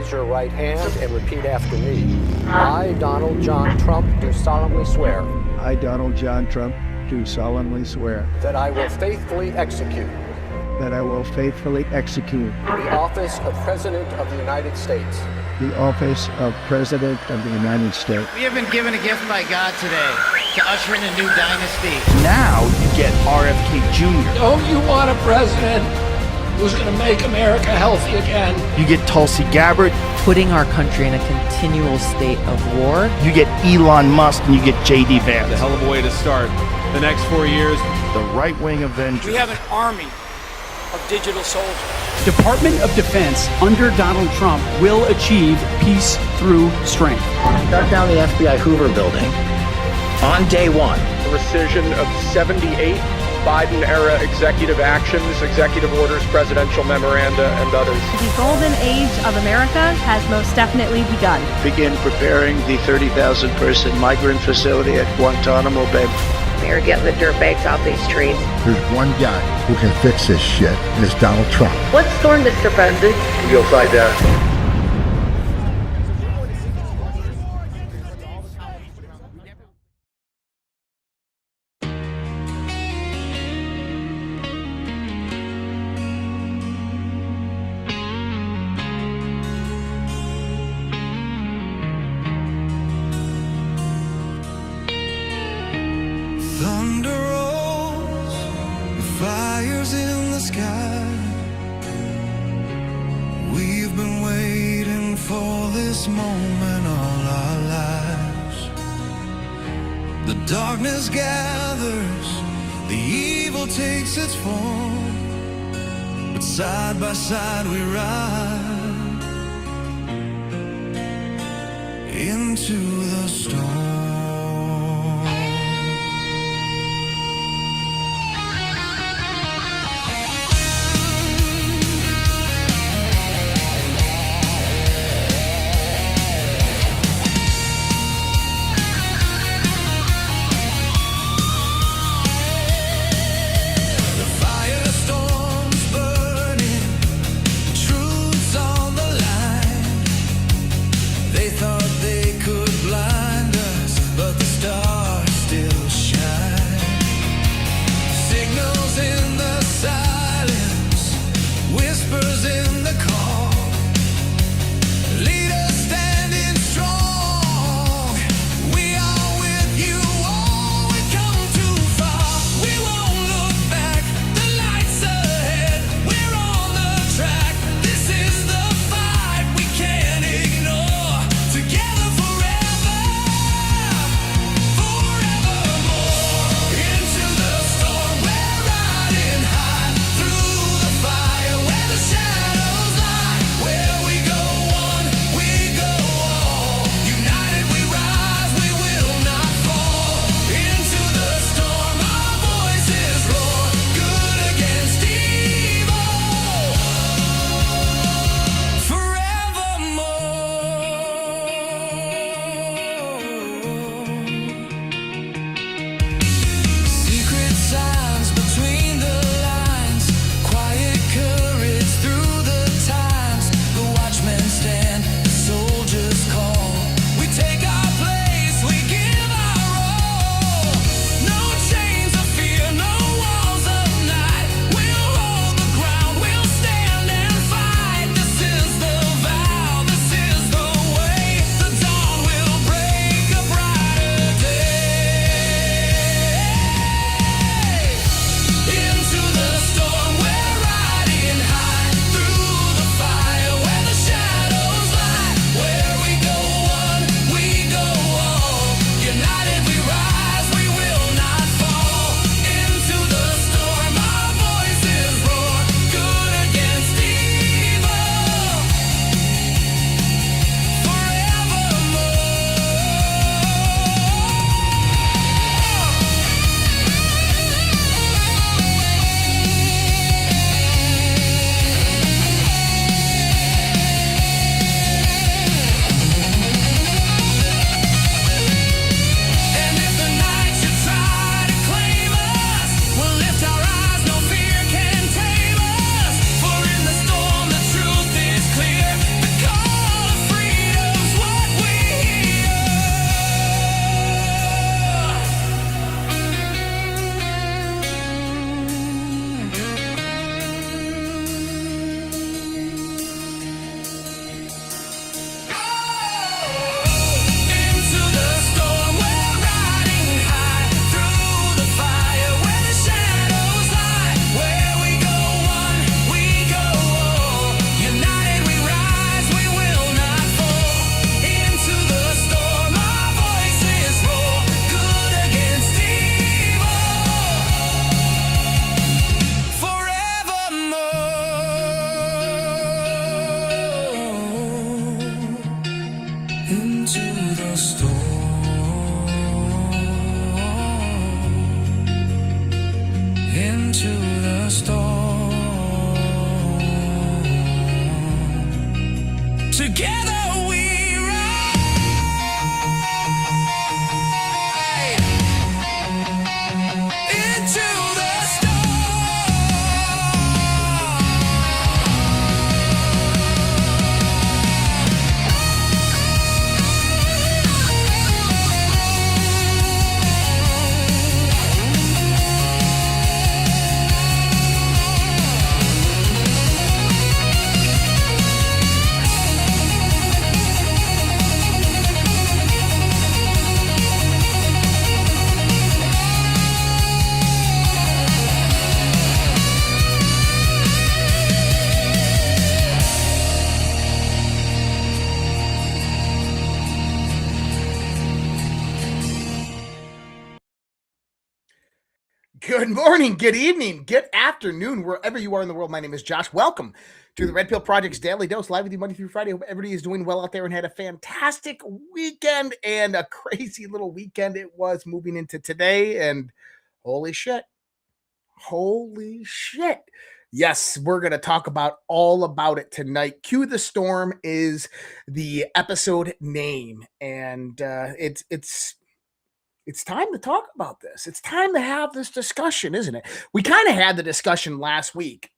raise your right hand and repeat after me. I, Donald John Trump, do solemnly swear. I, Donald John Trump, do solemnly swear. That I will faithfully execute. That I will faithfully execute. The office of President of the United States. The office of President of the United States. We have been given a gift by God today to usher in a new dynasty. Now you get RFK Jr. Don't you want a president who's going to make America healthy again? You get Tulsi Gabbard. Putting our country in a continual state of war. You get Elon Musk and you get J.D. Vance. A hell of a way to start the next 4 years. The right-wing Avengers. We have an army of digital soldiers. Department of Defense under Donald Trump will achieve peace through strength. Shut down the FBI Hoover building on day one. The rescission of 78 Biden-era executive actions, executive orders, presidential memoranda, and others. The golden age of America has most definitely begun. Begin preparing the 30,000-person migrant facility at Guantanamo Bay. They're getting the dirtbags off these streets. There's one guy who can fix this shit, and it's Donald Trump. What's storm, Mr. President? You'll find out. Thunder rolls, the fire's in the sky. We've been waiting for this moment all our lives. The darkness gathers, the evil takes its form, but side by side we ride into the storm. They thought they could blind us. into the storm, into the storm. Together we ride into the storm. Good morning, good evening, good afternoon, wherever you are in the world. My name is Josh. Welcome to the Red Pill Project's Daily Dose, live with you Monday through Friday. Hope everybody is doing well out there and had a fantastic weekend, and a crazy little weekend it was moving into today. And holy shit. Yes, we're going to talk about all about it tonight. Cue the Storm is the episode name, and it's time to talk about this. It's time to have this discussion, isn't it? We kind of had the discussion last week.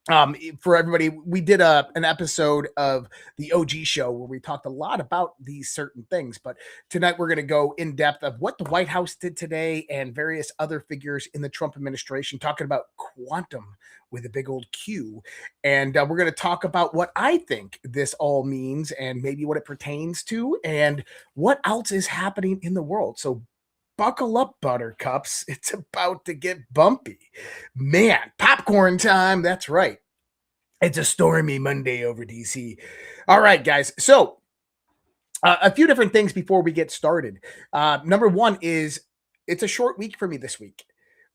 For everybody, we did an episode of the OG show where we talked a lot about these certain things. But tonight we're going to go in depth of what the White House did today and various other figures in the Trump administration, talking about quantum with a big old Q. And we're going to talk about what I think this all means and maybe what it pertains to and what else is happening in the world. So buckle up, buttercups. It's about to get bumpy. Man, popcorn time. That's right. It's a stormy Monday over DC. All right, guys. So a few different things before we get started. Number one is it's a short week for me this week.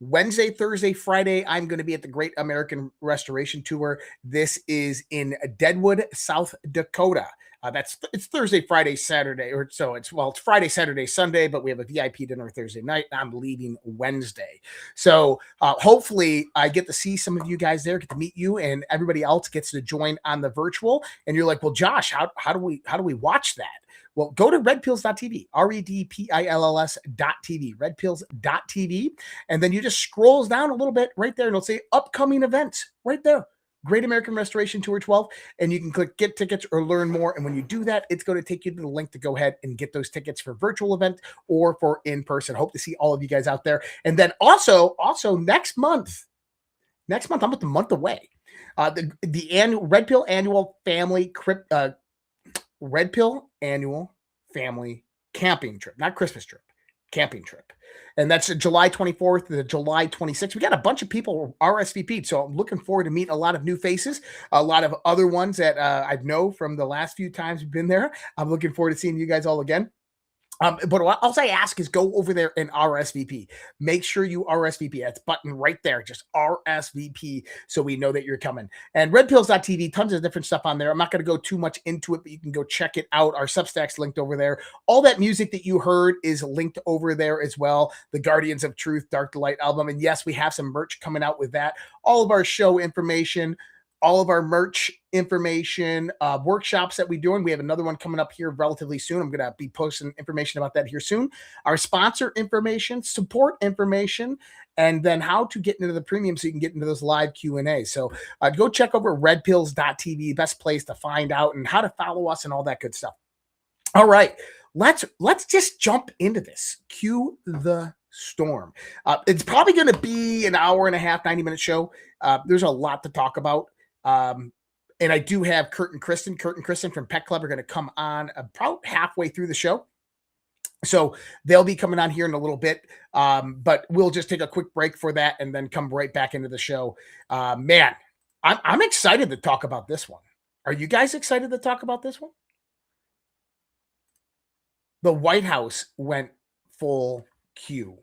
Wednesday, Thursday, Friday, I'm going to be at the Great American Restoration Tour. This is in Deadwood, South Dakota. It's Thursday, Friday, Saturday, or so it's Friday, Saturday, Sunday, but we have a VIP dinner Thursday night. I'm leaving Wednesday. So hopefully I get to see some of you guys there, get to meet you, and everybody else gets to join on the virtual. And you're like, well, Josh, how do we watch that? Well, go to redpills.tv, redpills.tv, redpills.tv, and then you just scrolls down a little bit right there, and it'll say upcoming events right there. Great American Restoration Tour 12, and you can click get tickets or learn more. And when you do that, it's going to take you to the link to go ahead and get those tickets for virtual event or for in person. Hope to see all of you guys out there. And then also next month, I'm with the month away. The annual Red Pill annual family Red Pill annual family camping trip, not Christmas trip, camping trip. And that's July 24th to July 26th. We got a bunch of people RSVP'd, so I'm looking forward to meeting a lot of new faces, a lot of other ones that I know from the last few times we've been there. I'm looking forward to seeing you guys all again. But what else I ask is go over there and RSVP. Make sure you RSVP. That's button right there. Just RSVP so we know that you're coming. And redpills.tv, tons of different stuff on there. I'm not going to go too much into it, but you can go check it out. Our Substack's linked over there. All that music that you heard is linked over there as well. The Guardians of Truth, Dark Delight album. And yes, we have some merch coming out with that. All of our show information, all of our merch information, workshops that we're doing. We have another one coming up here relatively soon. I'm going to be posting information about that here soon. Our sponsor information, support information, and then how to get into the premium so you can get into those live Q&A. So go check over redpills.tv, best place to find out and how to follow us and all that good stuff. All right, let's just jump into this. Cue the storm. It's probably going to be an hour and a half, 90-minute show. There's a lot to talk about. And I do have Kurt and Kristen from Pet Club are going to come on about halfway through the show. So they'll be coming on here in a little bit. But we'll just take a quick break for that and then come right back into the show. Man, I'm excited to talk about this one. Are you guys excited to talk about this one? The White House went full Q.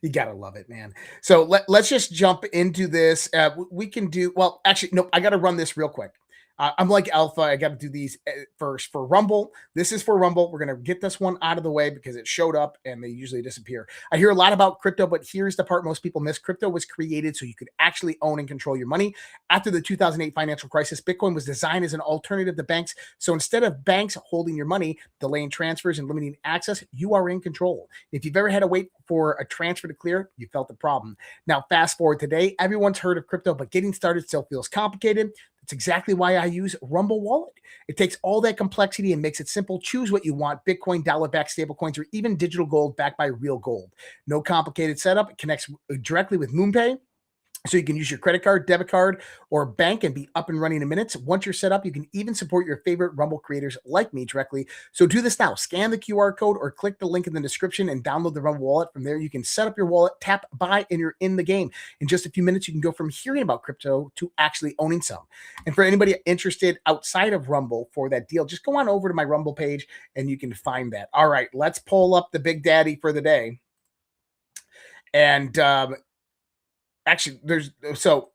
You got to love it, man. So let's just jump into this. We can do, well, actually, no, I got to run this real quick. I'm like Alpha. I got to do these first for Rumble. This is for Rumble. We're going to get this one out of the way because it showed up and they usually disappear. I hear a lot about crypto, but here's the part most people miss. Crypto was created so you could actually own and control your money. After the 2008 financial crisis, Bitcoin was designed as an alternative to banks. So instead of banks holding your money, delaying transfers and limiting access, you are in control. If you've ever had to wait for a transfer to clear, you felt the problem. Now, fast forward today, everyone's heard of crypto, but getting started still feels complicated. That's exactly why I use Rumble Wallet. It takes all that complexity and makes it simple. Choose what you want: Bitcoin, dollar-backed stablecoins, or even digital gold backed by real gold. No complicated setup. It connects directly with MoonPay. So you can use your credit card, debit card, or bank and be up and running in minutes. Once you're set up, you can even support your favorite Rumble creators like me directly. So do this now. Scan the QR code or click the link in the description and download the Rumble wallet. From there, you can set up your wallet, tap buy, and you're in the game. In just a few minutes, you can go from hearing about crypto to actually owning some. And for anybody interested outside of Rumble for that deal, just go on over to my Rumble page and you can find that. All right, let's pull up the big daddy for the day. And actually, so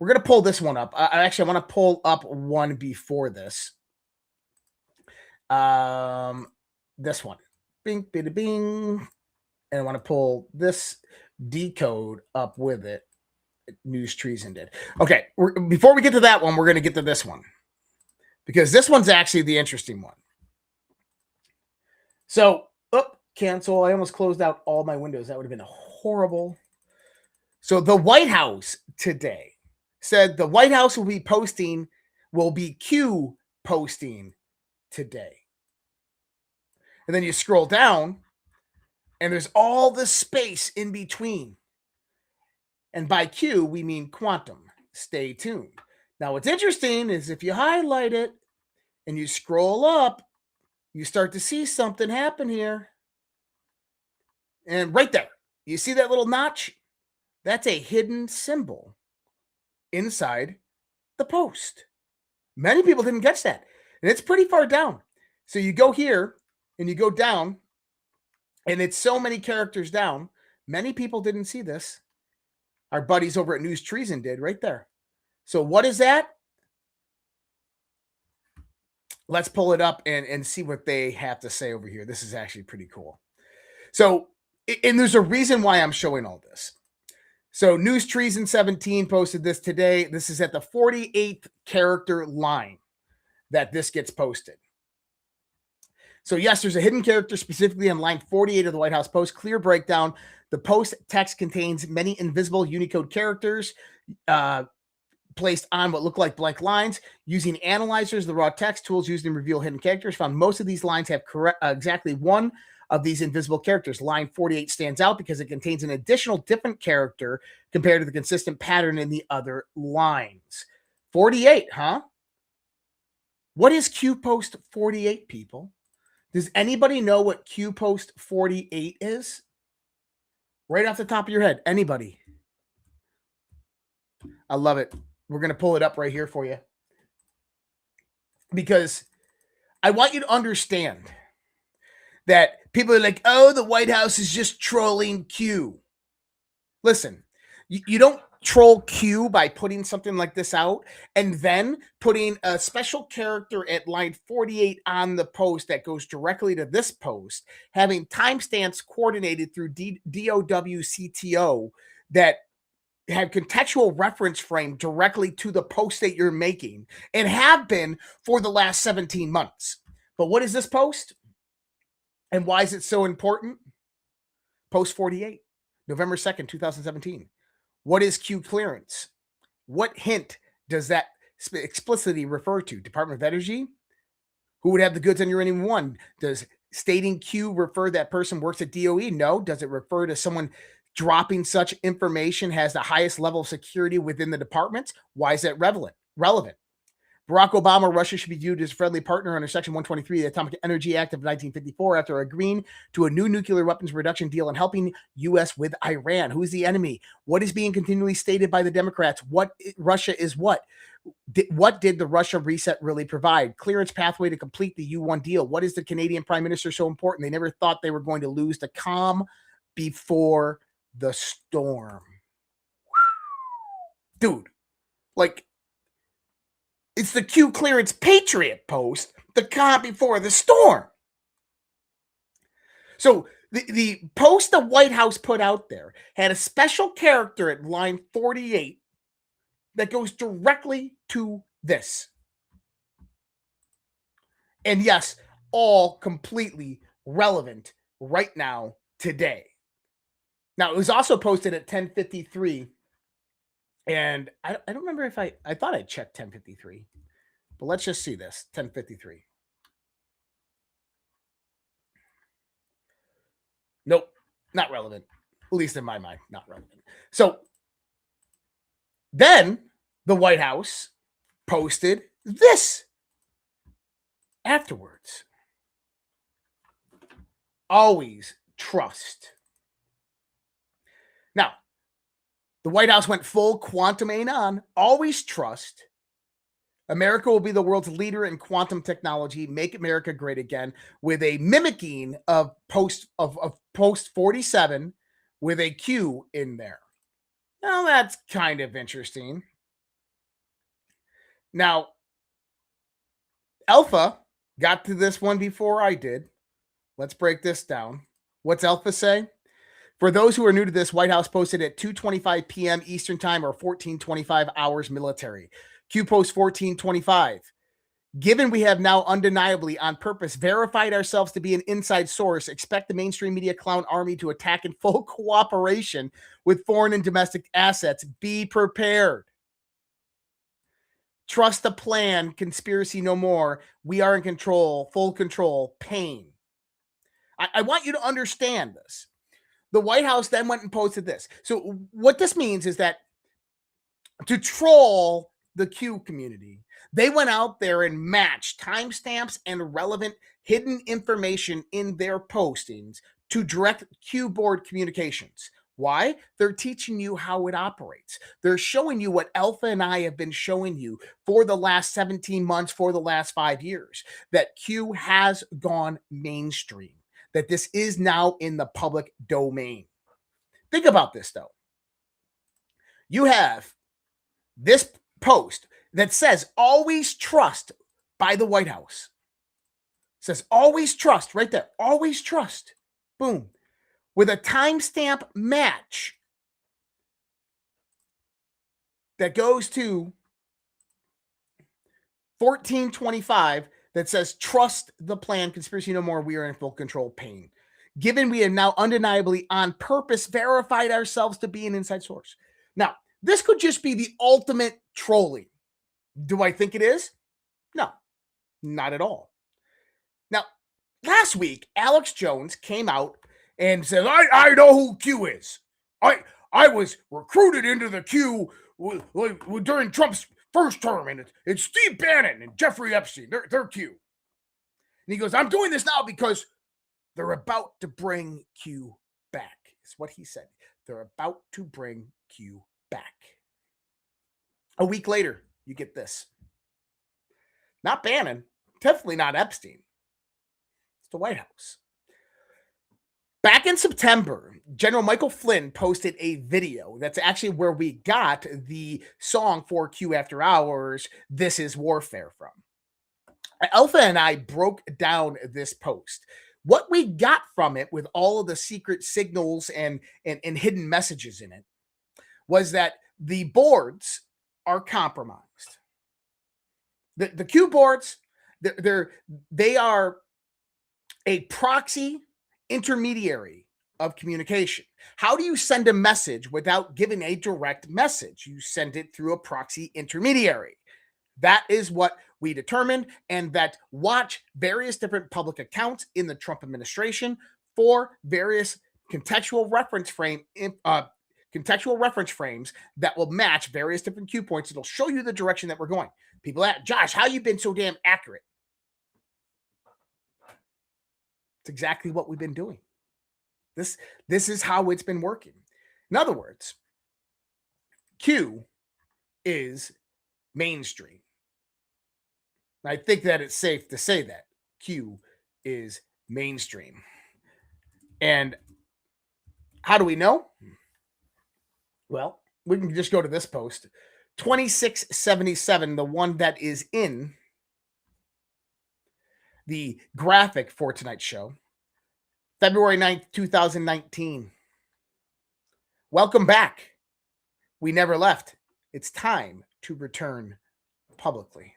we're going to pull this one up. I want to pull up one before this. This one. Bing, bing, bing. And I want to pull this decode up with it. News Treason did. Okay, before we get to that one, we're going to get to this one. Because this one's actually the interesting one. So, cancel. I almost closed out all my windows. That would have been horrible. So the White House today said the White House will be Q posting today. And then you scroll down and there's all the space in between. And by Q, we mean quantum. Stay tuned. Now, what's interesting is if you highlight it and you scroll up, you start to see something happen here. And right there, you see that little notch? That's a hidden symbol inside the post. Many people didn't catch that. And it's pretty far down. So you go here and you go down, and it's so many characters down. Many people didn't see this. Our buddies over at News Treason did right there. So what is that? Let's pull it up and see what they have to say over here. This is actually pretty cool. So, and there's a reason why I'm showing all this. So News Treason 17 posted this today. This is at the 48th character line that this gets posted. So yes, there's a hidden character specifically on line 48 of the White House post. Clear breakdown. The post text contains many invisible Unicode characters placed on what look like blank lines. Using analyzers, the raw text tools used in reveal hidden characters, found most of these lines have exactly one of these invisible characters. Line 48 stands out because it contains an additional different character compared to the consistent pattern in the other lines. 48, huh? What is Q post 48, people? Does anybody know what Q post 48 is? Right off the top of your head, anybody? I love it. We're going to pull it up right here for you. Because I want you to understand that people are like, oh, the White House is just trolling Q. Listen, you don't troll Q by putting something like this out and then putting a special character at line 48 on the post that goes directly to this post, having timestamps coordinated through DOWCTO that have contextual reference frame directly to the post that you're making and have been for the last 17 months. But what is this post? And why is it so important? Post 48, November 2nd, 2017. What is Q clearance? What hint does that explicitly refer to? Department of Energy? Who would have the goods on Uranium 1? Does stating Q refer that person works at DOE? No. Does it refer to someone dropping such information has the highest level of security within the departments? Why is that relevant? Barack Obama, Russia should be viewed as a friendly partner under Section 123 of the Atomic Energy Act of 1954 after agreeing to a new nuclear weapons reduction deal and helping U.S. with Iran. Who is the enemy? What is being continually stated by the Democrats? Russia is what? What did the Russia reset really provide? Clearance pathway to complete the U1 deal. What is the Canadian Prime Minister so important? They never thought they were going to lose the calm before the storm. Dude, like, It's the Q Clearance Patriot post, the calm before the storm. So the post the White House put out there had a special character at line 48 that goes directly to this. And yes, all completely relevant right now, today. Now, it was also posted at 10:53. And I don't remember if I thought I checked 10:53. But let's just see this, 10:53. Nope, not relevant. At least in my mind, not relevant. So then the White House posted this afterwards. Always trust. Now, the White House went full quantum anon. Always trust. America will be the world's leader in quantum technology. Make America great again, with a mimicking of post 47 with a Q in there. Now that's kind of interesting. Now, Alpha got to this one before I did. Let's break this down. What's Alpha say? For those who are new to this, White House posted at 2:25 p.m. Eastern Time or 14:25 hours military. Q post 14:25. Given we have now undeniably, on purpose, verified ourselves to be an inside source, expect the mainstream media clown army to attack in full cooperation with foreign and domestic assets. Be prepared. Trust the plan. Conspiracy no more. We are in control. Full control. Pain. I want you to understand this. The White House then went and posted this. So what this means is that to troll the Q community, they went out there and matched timestamps and relevant hidden information in their postings to direct Q board communications. Why? They're teaching you how it operates. They're showing you what Alpha and I have been showing you for the last 17 months, for the last 5 years, that Q has gone mainstream, that this is now in the public domain. Think about this, though. You have this post that says always trust by the White House. It says always trust right there. Always trust. Boom. With a timestamp match that goes to 14:25 that says trust the plan, conspiracy no more, we are in full control, pain. Given we have now undeniably on purpose verified ourselves to be an inside source. Now, this could just be the ultimate trolling. Do I think it is? No, not at all. Now, last week, Alex Jones came out and said, I know who Q is. I was recruited into the Q during Trump's first term, and it's Steve Bannon and Jeffrey Epstein. They're Q. And he goes, I'm doing this now because they're about to bring Q back. Is what he said. They're about to bring Q back. A week later, you get this. Not Bannon. Definitely not Epstein. It's the White House. Back in September, General Michael Flynn posted a video. That's actually where we got the song for Q After Hours, This Is Warfare, from. Alpha and I broke down this post. What we got from it, with all of the secret signals and hidden messages in it, was that the boards are compromised. The Q boards, they are a proxy intermediary of communication. How do you send a message without giving a direct message? You send it through a proxy intermediary. That is what we determined, and that watch various different public accounts in the Trump administration for various contextual reference frames that will match various different Q points. It'll show you the direction that we're going. People ask, Josh, how you been so damn accurate? It's exactly what we've been doing. This is how it's been working. In other words, Q is mainstream. I think that it's safe to say that Q is mainstream. And how do we know? Well, we can just go to this post. 2677, the one that is in the graphic for tonight's show. February 9th, 2019. Welcome back. We never left. It's time to return publicly.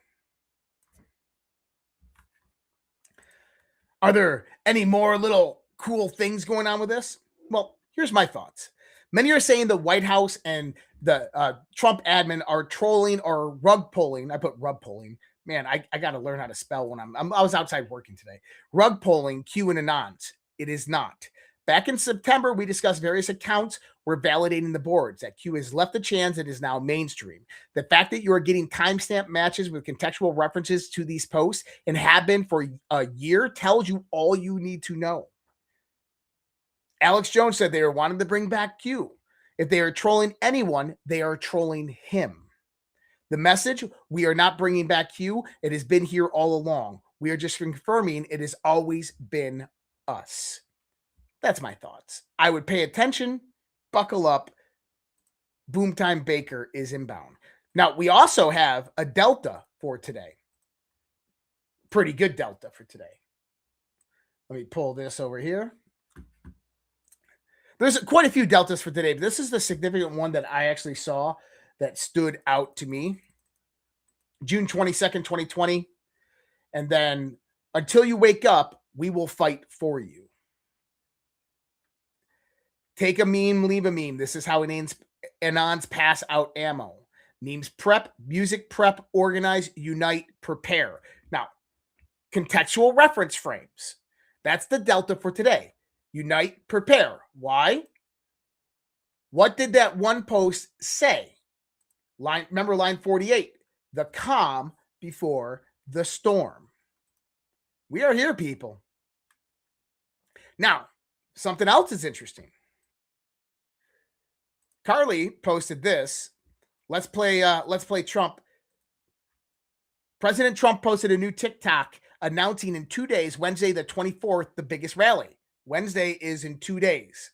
Are there any more little cool things going on with this? Well, here's my thoughts. Many are saying the White House and the Trump admin are trolling or rug pulling. I put rug pulling. Man, I got to learn how to spell when I was outside working today. Rug pulling Q and Anons. It is not. Back in September, we discussed various accounts were validating the boards. That Q has left the chance and is now mainstream. The fact that you are getting timestamp matches with contextual references to these posts and have been for a year tells you all you need to know. Alex Jones said they are wanting to bring back Q. If they are trolling anyone, they are trolling him. The message, we are not bringing back Q. It has been here all along. We are just confirming it has always been us. That's my thoughts. I would pay attention, buckle up. Boomtime Baker is inbound. Now, we also have a Delta for today. Pretty good Delta for today. Let me pull this over here. There's quite a few Deltas for today, but this is the significant one that I actually saw that stood out to me. June 22nd, 2020. And then, until you wake up, we will fight for you. Take a meme, leave a meme. This is how Anons pass out ammo. Memes prep, music prep, organize, unite, prepare. Now, contextual reference frames. That's the Delta for today. Unite, prepare. Why? What did that one post say? Remember line 48. The calm before the storm. We are here, people. Now, something else is interesting. Carly posted this. Let's play Trump. President Trump posted a new TikTok announcing in 2 days, Wednesday the 24th, the biggest rally. Wednesday is in 2 days.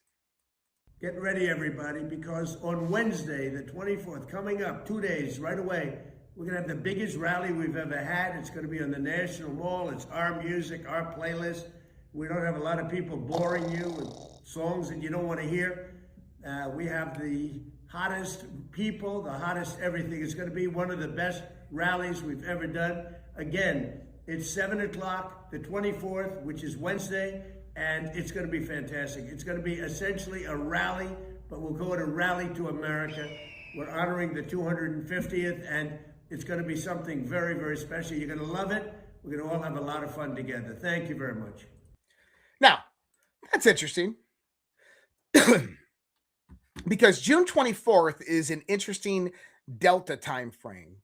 Get ready, everybody, because on Wednesday, the 24th, coming up 2 days, right away, we're going to have the biggest rally we've ever had. It's going to be on the National Mall. It's our music, our playlist. We don't have a lot of people boring you with songs that you don't want to hear. We have the hottest people, the hottest everything. It's going to be one of the best rallies we've ever done. Again, it's 7 o'clock, the 24th, which is Wednesday. And it's going to be fantastic. It's going to be essentially a rally, but we'll call it a rally to America. We're honoring the 250th, and it's going to be something very, very special. You're going to love it. We're going to all have a lot of fun together. Thank you very much. Now, that's interesting. Because June 24th is an interesting Delta time frame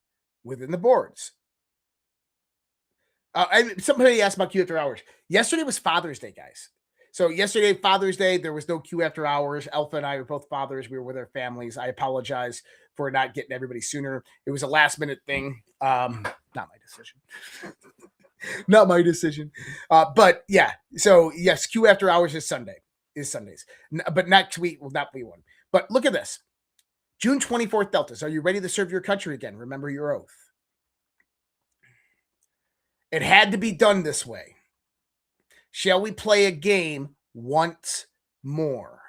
within the boards. Somebody asked about Q after hours. Yesterday was Father's Day, guys. So yesterday, Father's Day, there was no Q after hours. Alpha and I were both fathers. We were with our families. I apologize for not getting everybody sooner. It was a last minute thing. Not my decision. Not my decision. But yeah. So yes, Q after hours is Sundays. But next week will not be one. But look at this. June 24th Deltas. Are you ready to serve your country again? Remember your oath. It had to be done this way. Shall we play a game once more?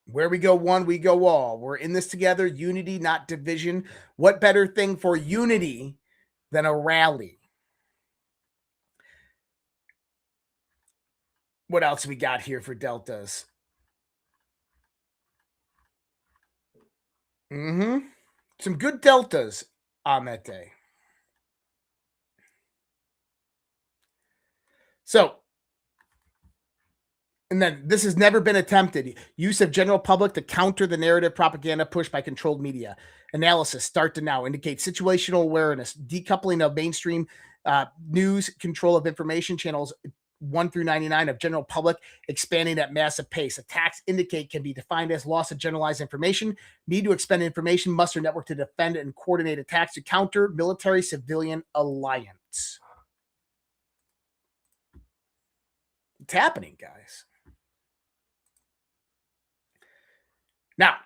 Where we go one, we go all. We're in this together. Unity, not division. What better thing for unity than a rally? What else we got here for Deltas? Some good Deltas on that day. So, and then this has never been attempted. Use of general public to counter the narrative propaganda pushed by controlled media. Analysis start to now indicate situational awareness, decoupling of mainstream news, control of information channels 1 through 99 of general public, expanding at massive pace. Attacks indicate can be defined as loss of generalized information, need to expend information, muster network to defend and coordinate attacks to counter military-civilian alliance. It's happening, guys. Now,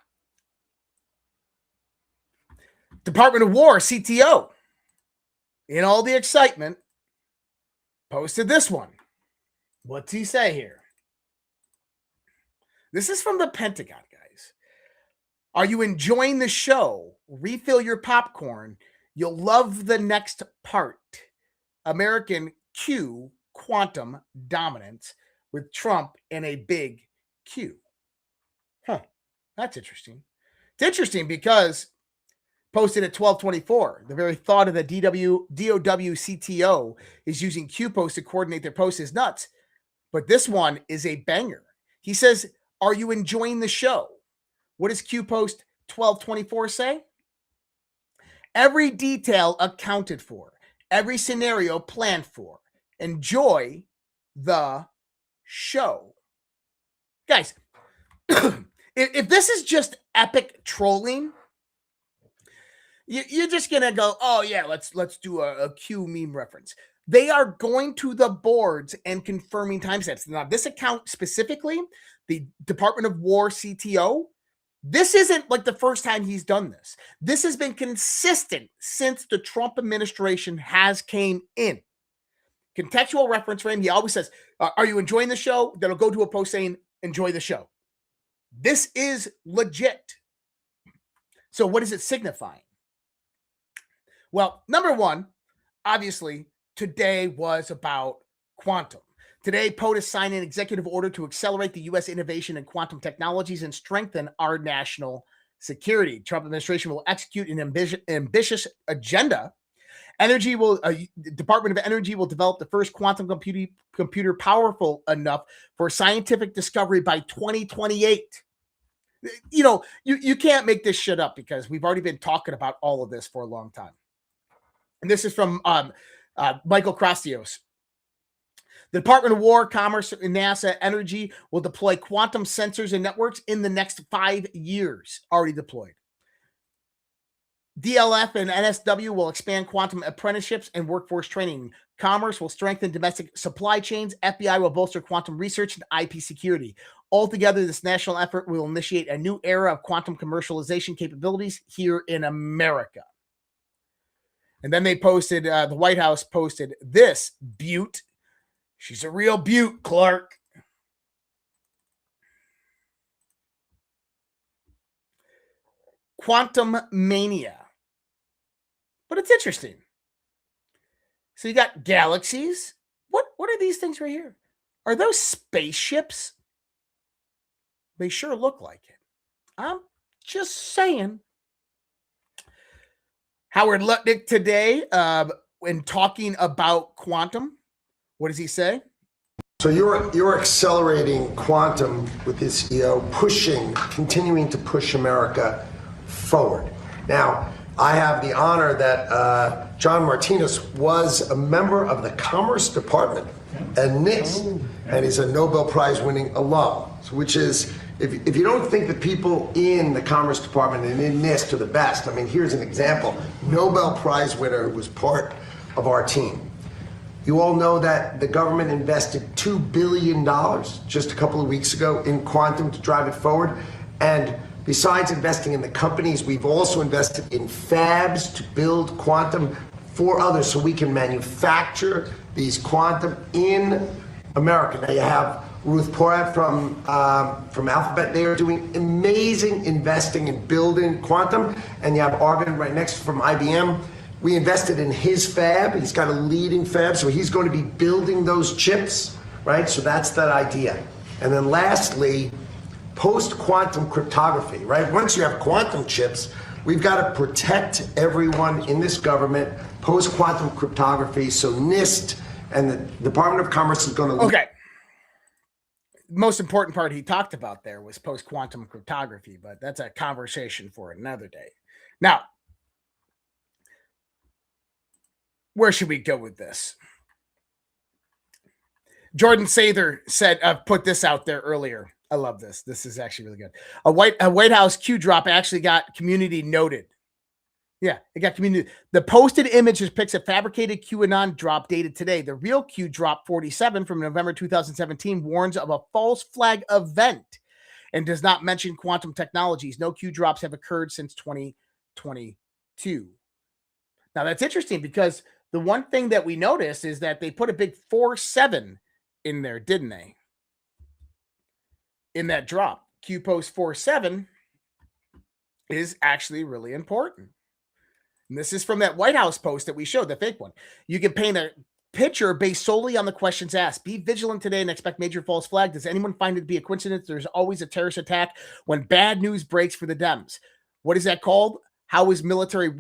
Department of War CTO, in all the excitement, posted this one. What's he say here? This is from the Pentagon, guys. Are you enjoying the show? Refill your popcorn. You'll love the next part. American Q quantum dominance with Trump and a big Q. That's interesting. It's interesting because posted at 12:24, the very thought of the DOW CTO is using Q posts to coordinate their posts is nuts. But this one is a banger. He says, are you enjoying the show? What does Q post 12:24 say? Every detail accounted for, every scenario planned for. Enjoy the show. Guys, if this is just epic trolling, you're just going to go, oh yeah, let's do a Q meme reference. They are going to the boards and confirming timestamps. Now, this account specifically, the Department of War CTO, this isn't like the first time he's done this. This has been consistent since the Trump administration has came in. Contextual reference for him. He always says, are you enjoying the show? Then he'll go to a post saying, enjoy the show. This is legit. So what is it signifying? Well, number one, obviously, today was about quantum. Today, POTUS signed an executive order to accelerate the U.S. innovation in quantum technologies and strengthen our national security. Trump administration will execute an ambitious agenda. Department of Energy will develop the first quantum computer powerful enough for scientific discovery by 2028. You know, you can't make this shit up because we've already been talking about all of this for a long time. And this is from Michael Krastios. The Department of War, Commerce, and NASA Energy will deploy quantum sensors and networks in the next 5 years, already deployed. DLF and NSW will expand quantum apprenticeships and workforce training. Commerce will strengthen domestic supply chains. FBI will bolster quantum research and IP security. Altogether, this national effort will initiate a new era of quantum commercialization capabilities here in America. And then they posted, the White House posted this beaut. She's a real beaut, Clark. Quantum mania. But it's interesting. So you got galaxies. What are these things right here? Are those spaceships? They sure look like it. I'm just saying. Howard Lutnick today, when talking about quantum, what does he say? So you're accelerating quantum with this continuing to push America forward. Now, I have the honor that John Martinez was a member of the Commerce Department at NIST, and he's a Nobel Prize winning alum. So which is, if you don't think the people in the Commerce Department and in NIST are the best, I mean, here's an example. Nobel Prize winner who was part of our team. You all know that the government invested $2 billion just a couple of weeks ago in quantum to drive it forward. And besides investing in the companies, we've also invested in fabs to build quantum for others so we can manufacture these quantum in America. Now you have Ruth Porat from Alphabet. They are doing amazing investing in building quantum. And you have Arvind right next from IBM. We invested in his fab. He's got a leading fab, so he's going to be building those chips, right? So that's that idea. And then lastly, post-quantum cryptography, right? Once you have quantum chips, we've got to protect everyone in this government, post-quantum cryptography. So NIST and the Department of Commerce is going to... Okay. Most important part he talked about there was post-quantum cryptography, but that's a conversation for another day. Now, where should we go with this? Jordan Sather said, put this out there earlier. I love this. This is actually really good. A White House Q drop actually got community noted. Yeah, it got community. The posted image depicts a fabricated QAnon drop dated today. The real Q drop 47 from November 2017 warns of a false flag event and does not mention quantum technologies. No Q drops have occurred since 2022. 2. Now that's interesting because the one thing that we noticed is that they put a big 4-7 in there, didn't they? In that drop. Q post 4-7 is actually really important. And this is from that White House post that we showed, the fake one. You can paint a picture based solely on the questions asked. Be vigilant today and expect major false flag. Does anyone find it to be a coincidence? There's always a terrorist attack when bad news breaks for the Dems. What is that called? How is military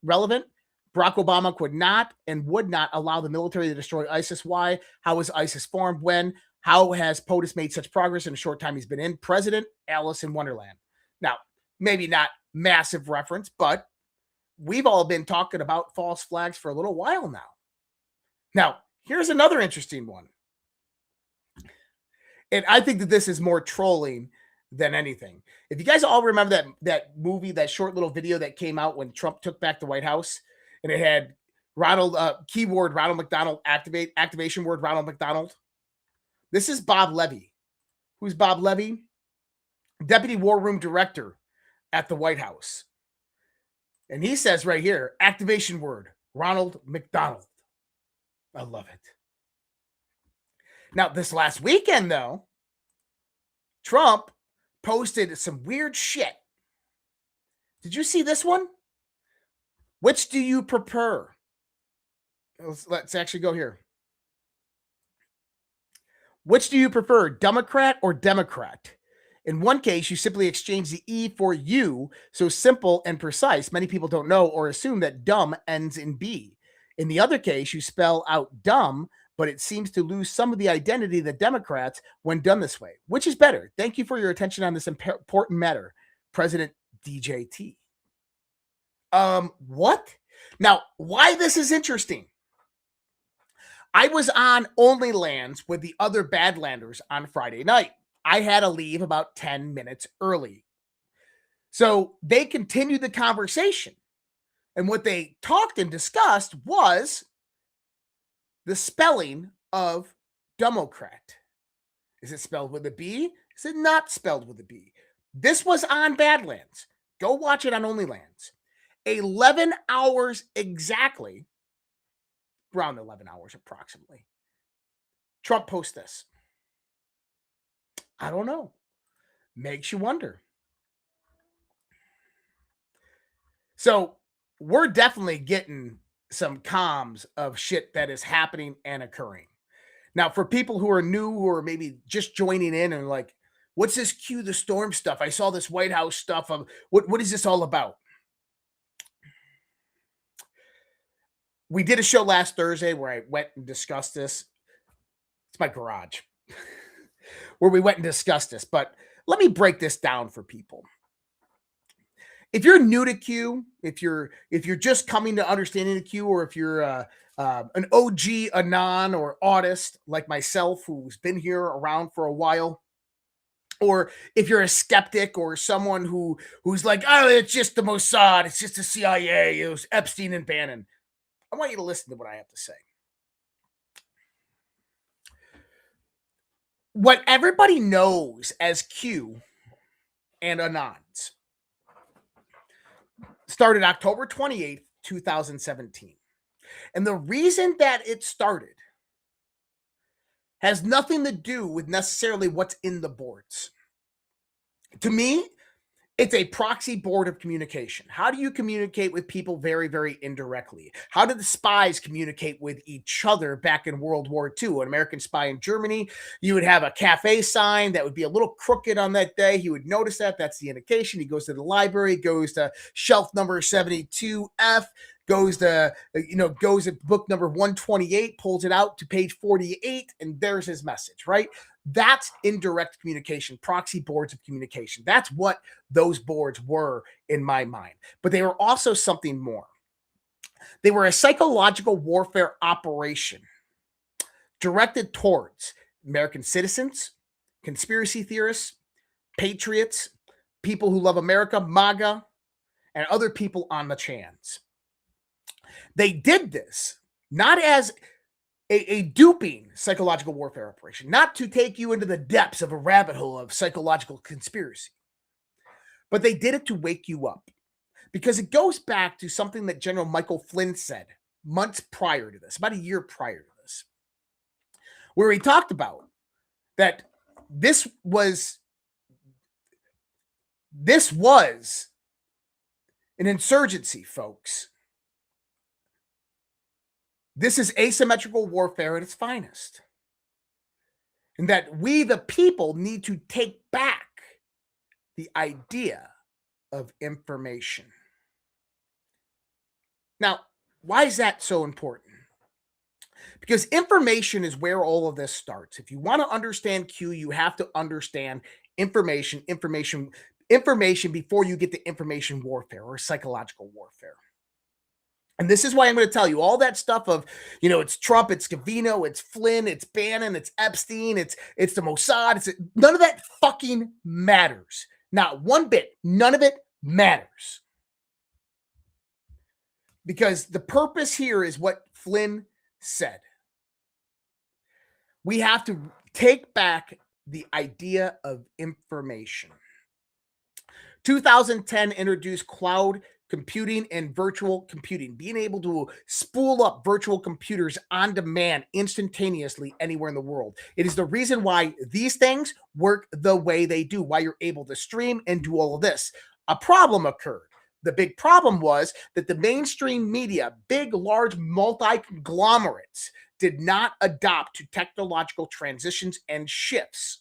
relevant? Barack Obama could not and would not allow the military to destroy ISIS. Why? How was ISIS formed? When? How has POTUS made such progress in a short time he's been in? President Alice in Wonderland. Now, maybe not massive reference, but we've all been talking about false flags for a little while now. Now, here's another interesting one. And I think that this is more trolling than anything. If you guys all remember that movie, that short little video that came out when Trump took back the White House, and it had Ronald, keyword Ronald McDonald, activation word Ronald McDonald. This is Bob Levy. Who's Bob Levy? Deputy War Room Director at the White House. And he says right here, activation word, Ronald McDonald. I love it. Now, this last weekend, though, Trump posted some weird shit. Did you see this one? Which do you prefer? Let's actually go here. Which do you prefer, Democrat or Democrat? In one case, you simply exchange the E for U, so simple and precise. Many people don't know or assume that dumb ends in B. In the other case, you spell out dumb, but it seems to lose some of the identity of the Democrats when done this way. Which is better? Thank you for your attention on this important matter, President DJT. What? Now, why this is interesting. I was on OnlyLands with the other Badlanders on Friday night. I had to leave about 10 minutes early. So they continued the conversation. And what they talked and discussed was the spelling of Democrat. Is it spelled with a B? Is it not spelled with a B? This was on Badlands. Go watch it on OnlyLands. 11 hours exactly, around 11 hours approximately, Trump posts this. I don't know. Makes you wonder. So we're definitely getting some comms of shit that is happening and occurring. Now, for people who are new, who are maybe just joining in and like, what's this Q the Storm stuff? I saw this White House stuff. What is this all about? We did a show last Thursday where I went and discussed this. It's my garage. Where we went and discussed this. But let me break this down for people. If you're new to Q, if you're just coming to understanding the Q, or if you're an OG Anon or autist like myself who's been here around for a while, or if you're a skeptic or someone who's like, oh, it's just the Mossad, it's just the CIA, it was Epstein and Bannon, I want you to listen to what I have to say. What everybody knows as Q and Anons started October 28th, 2017. And the reason that it started has nothing to do with necessarily what's in the boards. To me, it's a proxy board of communication. How do you communicate with people very, very indirectly? How did the spies communicate with each other back in World War II? An American spy in Germany, you would have a cafe sign that would be a little crooked on that day. He would notice that. That's the indication. He goes to the library, goes to shelf number 72F, goes to book number 128, pulls it out to page 48, and there's his message, right? That's indirect communication, proxy boards of communication. That's what those boards were in my mind. But they were also something more. They were a psychological warfare operation directed towards American citizens, conspiracy theorists, patriots, people who love America, MAGA, and other people on the chans. They did this not as a duping psychological warfare operation, not to take you into the depths of a rabbit hole of psychological conspiracy, but they did it to wake you up. because it goes back to something that General Michael Flynn said months prior to this, about a year prior to this, where he talked about that this was an insurgency, folks. This is asymmetrical warfare at its finest. And that we, the people, need to take back the idea of information. Now, why is that so important? Because information is where all of this starts. If you want to understand Q, you have to understand information before you get to information warfare or psychological warfare. And this is why I'm going to tell you all that stuff of, it's Trump, it's Scavino, it's Flynn, it's Bannon, it's Epstein, it's the Mossad. None of that fucking matters. Not one bit. None of it matters. Because the purpose here is what Flynn said. We have to take back the idea of information. 2010 introduced cloud computing and virtual computing, being able to spool up virtual computers on demand instantaneously anywhere in the world. It is the reason why these things work the way they do, why you're able to stream and do all of this. A problem occurred. The big problem was that the mainstream media, big, large, multi-conglomerates, did not adopt to technological transitions and shifts.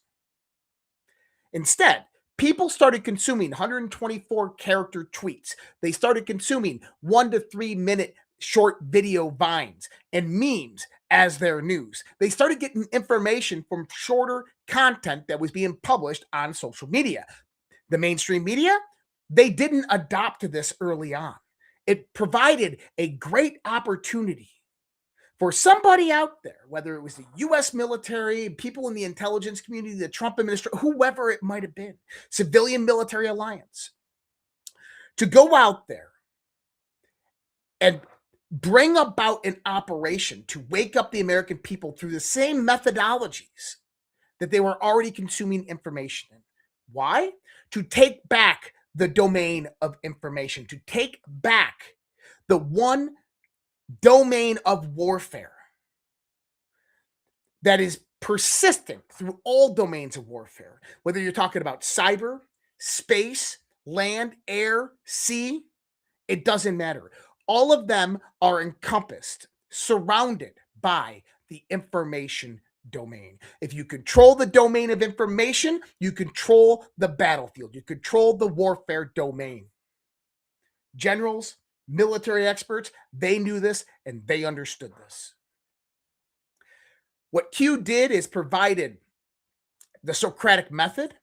Instead, people started consuming 124 character tweets. They started consuming 1 to 3 minute short video vines and memes as their news. They started getting information from shorter content that was being published on social media. The mainstream media, they didn't adopt to this early on. It provided a great opportunity for somebody out there, whether it was the U.S. military, people in the intelligence community, the Trump administration, whoever it might have been, civilian military alliance, to go out there and bring about an operation to wake up the American people through the same methodologies that they were already consuming information in. Why? To take back the domain of information, to take back the one domain of warfare that is persistent through all domains of warfare, whether you're talking about cyber, space, land, air, sea, it doesn't matter. All of them are encompassed, surrounded by the information domain. If you control the domain of information, you control the battlefield, you control the warfare domain. Generals, military experts, they knew this and they understood this. What Q did is provided the Socratic method,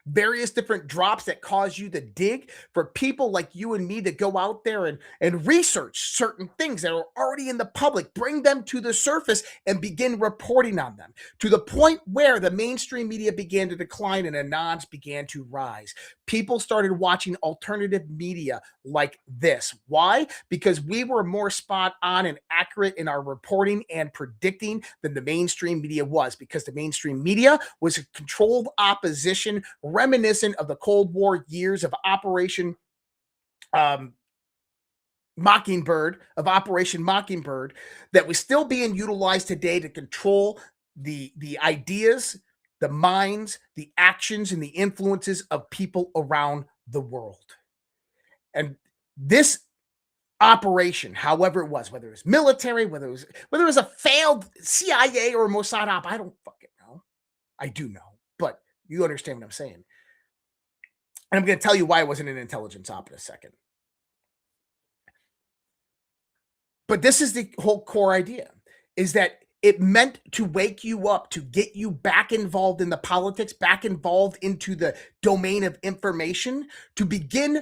various different drops that cause you to dig for people like you and me to go out there and research certain things that are already in the public, bring them to the surface and begin reporting on them to the point where the mainstream media began to decline and anons began to rise. People started watching alternative media like this. Why? Because we were more spot on and accurate in our reporting and predicting than the mainstream media was, because the mainstream media was a controlled opposition reminiscent of the Cold War years of Operation Mockingbird, that was still being utilized today to control the ideas, the minds, the actions, and the influences of people around the world. And this operation, however it was, whether it was military, whether it was a failed CIA or Mossad op, I don't fucking know. I do know, but you understand what I'm saying. And I'm going to tell you why it wasn't an intelligence op in a second. But this is the whole core idea, is that it meant to wake you up, to get you back involved in the politics, back involved into the domain of information, to begin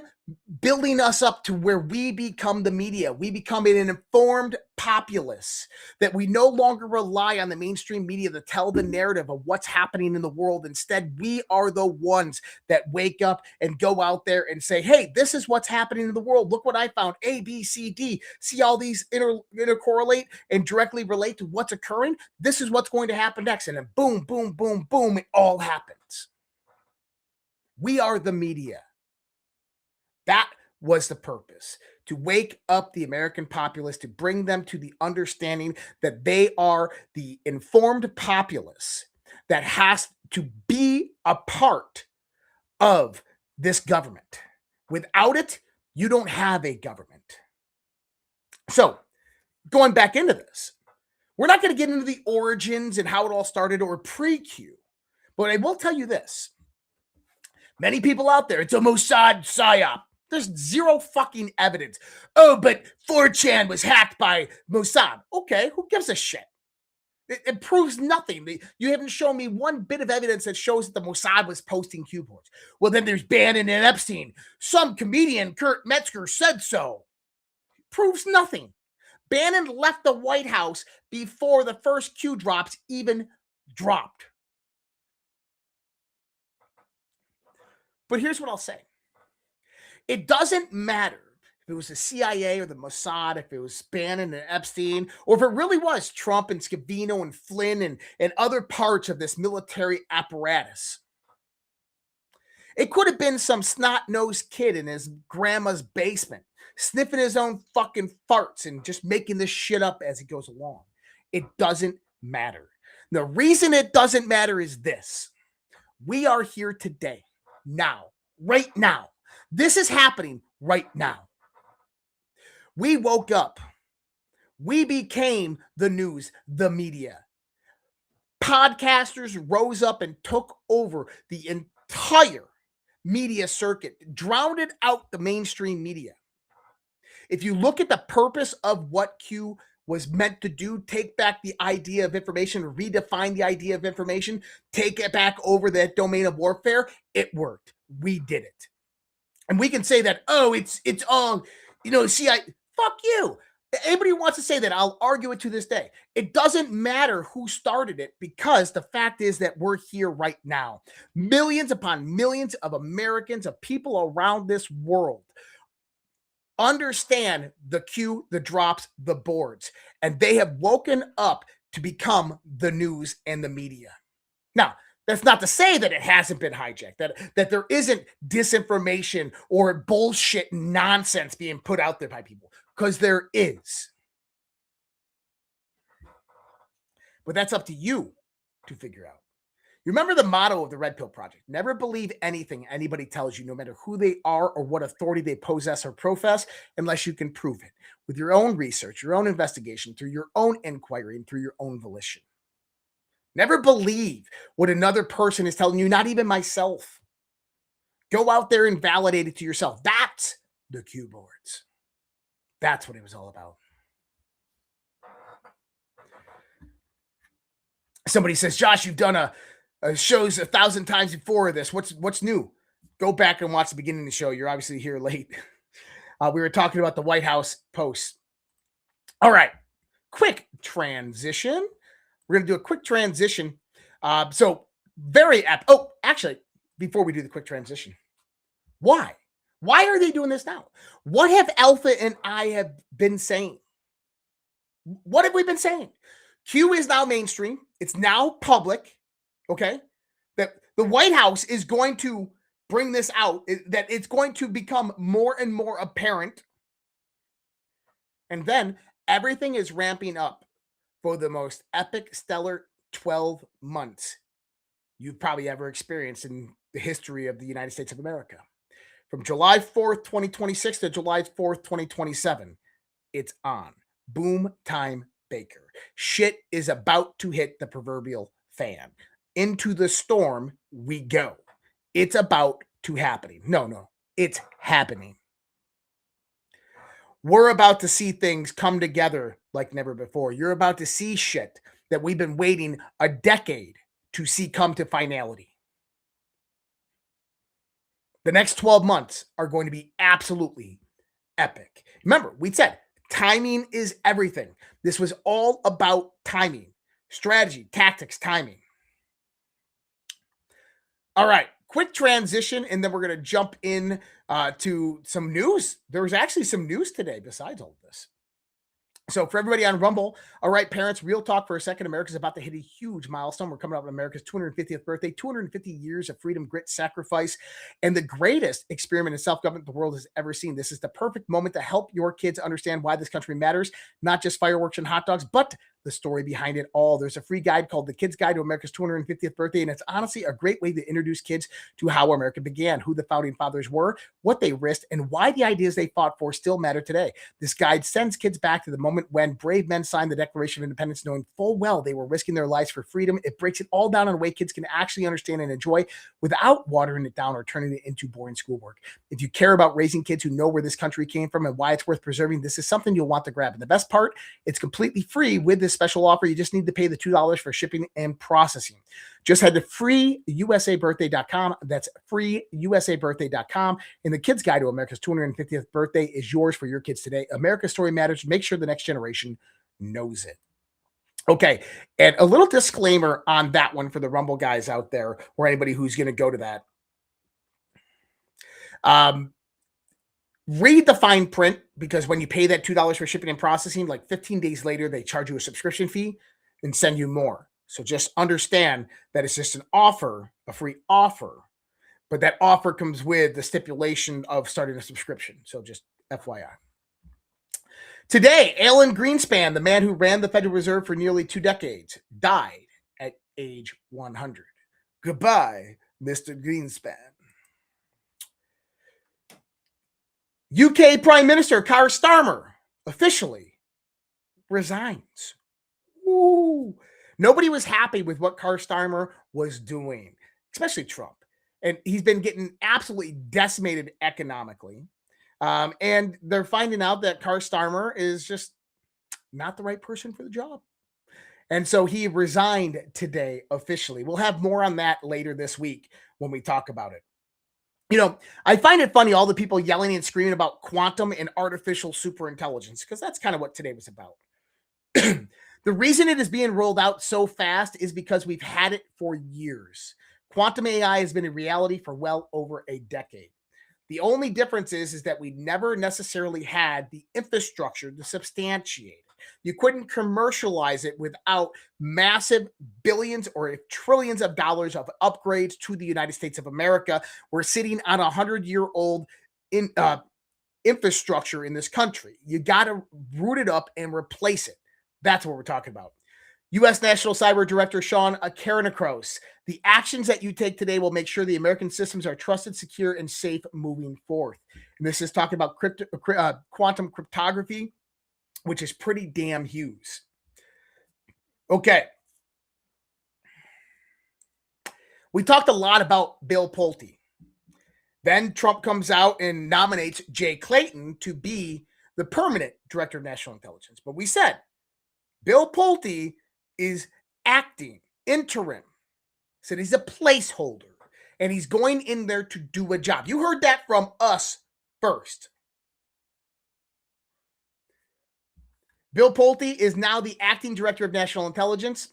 building us up to where we become the media. We become an informed populace, that we no longer rely on the mainstream media to tell the narrative of what's happening in the world. Instead, we are the ones that wake up and go out there and say, hey, this is what's happening in the world. Look what I found. A, B, C, D. See all these intercorrelate and directly relate to what's occurring. This is what's going to happen next. And then boom, boom, boom, boom, it all happens. We are the media. That was the purpose, to wake up the American populace, to bring them to the understanding that they are the informed populace that has to be a part of this government. Without it, you don't have a government. So, going back into this, we're not going to get into the origins and how it all started or pre-Q, but I will tell you this. Many people out there, it's a Mossad psyop. There's zero fucking evidence. Oh, but 4chan was hacked by Mossad. Okay, who gives a shit? It proves nothing. You haven't shown me one bit of evidence that shows that the Mossad was posting Q boards. Well, then there's Bannon and Epstein. Some comedian, Kurt Metzger, said so. Proves nothing. Bannon left the White House before the first Q drops even dropped. But here's what I'll say. It doesn't matter if it was the CIA or the Mossad, if it was Bannon and Epstein, or if it really was Trump and Scavino and Flynn and other parts of this military apparatus. It could have been some snot-nosed kid in his grandma's basement, sniffing his own fucking farts and just making this shit up as he goes along. It doesn't matter. The reason it doesn't matter is this. We are here today, now, right now. This is happening right now. We woke up. We became the news, the media. Podcasters rose up and took over the entire media circuit, drowned out the mainstream media. If you look at the purpose of what Q was meant to do, take back the idea of information, redefine the idea of information, take it back over that domain of warfare, it worked. We did it. And we can say that, oh, it's all, fuck you. Anybody who wants to say that, I'll argue it to this day. It doesn't matter who started it, because the fact is that we're here right now. Millions upon millions of Americans, of people around this world, understand the Q, the drops, the boards, and they have woken up to become the news and the media. Now, that's not to say that it hasn't been hijacked, that there isn't disinformation or bullshit nonsense being put out there by people, because there is. But that's up to you to figure out. You remember the motto of the Red Pill Project: never believe anything anybody tells you, no matter who they are or what authority they possess or profess, unless you can prove it with your own research, your own investigation, through your own inquiry, and through your own volition. Never believe what another person is telling you, not even myself. Go out there and validate it to yourself. That's the Q boards. That's what it was all about. Somebody says, Josh, you've done a shows 1,000 times before this. What's new? Go back and watch the beginning of the show. You're obviously here late. We were talking about the White House posts. All right. Quick transition. We're going to do a quick transition. Actually, before we do the quick transition, why? Why are they doing this now? What have Alpha and I have been saying? What have we been saying? Q is now mainstream. It's now public. Okay? That the White House is going to bring this out, that it's going to become more and more apparent. And then everything is ramping up for the most epic, stellar 12 months you've probably ever experienced in the history of the United States of America. From July 4th, 2026 to July 4th, 2027, it's on. Boom time Baker. Shit is about to hit the proverbial fan. Into the storm we go. It's about to happening. No, it's happening. We're about to see things come together like never before. You're about to see shit that we've been waiting a decade to see come to finality. The next 12 months are going to be absolutely epic. Remember, we said timing is everything. This was all about timing, strategy, tactics, timing. All right, quick transition, and then we're going to jump in to some news. There was actually some news today besides all of this. So for everybody on Rumble, all right, parents, real talk for a second. America's about to hit a huge milestone. We're coming up on America's 250th birthday, 250 years of freedom, grit, sacrifice, and the greatest experiment in self-government the world has ever seen. This is the perfect moment to help your kids understand why this country matters, not just fireworks and hot dogs, but the story behind it all. There's a free guide called The Kid's Guide to America's 250th Birthday, and it's honestly a great way to introduce kids to how America began, who the founding fathers were, what they risked, and why the ideas they fought for still matter today. This guide sends kids back to the moment when brave men signed the Declaration of Independence, knowing full well they were risking their lives for freedom. It breaks it all down in a way kids can actually understand and enjoy without watering it down or turning it into boring schoolwork. If you care about raising kids who know where this country came from and why it's worth preserving, this is something you'll want to grab. And the best part, it's completely free with this special offer. You just need to pay the $2 for shipping and processing. Just head to freeusabirthday.com. That's freeusabirthday.com. And the Kid's Guide to America's 250th Birthday is yours for your kids today. America's story matters. Make sure the next generation knows it. Okay, and a little disclaimer on that one for the Rumble guys out there or anybody who's going to go to that. Read the fine print, because when you pay that $2 for shipping and processing, like 15 days later, they charge you a subscription fee and send you more. So just understand that it's just an offer, a free offer, but that offer comes with the stipulation of starting a subscription. So just FYI. Today, Alan Greenspan, the man who ran the Federal Reserve for nearly 2 decades, died at age 100. Goodbye, Mr. Greenspan. UK Prime Minister Keir Starmer officially resigns. Ooh. Nobody was happy with what Keir Starmer was doing, especially Trump. And he's been getting absolutely decimated economically. And they're finding out that Keir Starmer is just not the right person for the job. And so he resigned today officially. We'll have more on that later this week when we talk about it. You know, I find it funny, all the people yelling and screaming about quantum and artificial superintelligence, because that's kind of what today was about. The reason it is being rolled out so fast is because we've had it for years. Quantum AI has been a reality for well over a decade. The only difference is that we never necessarily had the infrastructure to substantiate it. You couldn't commercialize it without massive billions or trillions of dollars of upgrades to the United States of America. We're sitting on a 100-year-old infrastructure in this country. You got to root it up and replace it. That's what we're talking about. U.S. National Cyber Director Sean Karanakros, the actions that you take today will make sure the American systems are trusted, secure, and safe moving forth. And this is talking about quantum cryptography, which is pretty damn huge. Okay. We talked a lot about Bill Pulte. Then Trump comes out and nominates Jay Clayton to be the permanent director of national intelligence. But we said Bill Pulte is acting, interim. Said he's a placeholder, and he's going in there to do a job. You heard that from us first. Bill Pulte is now the acting director of national intelligence.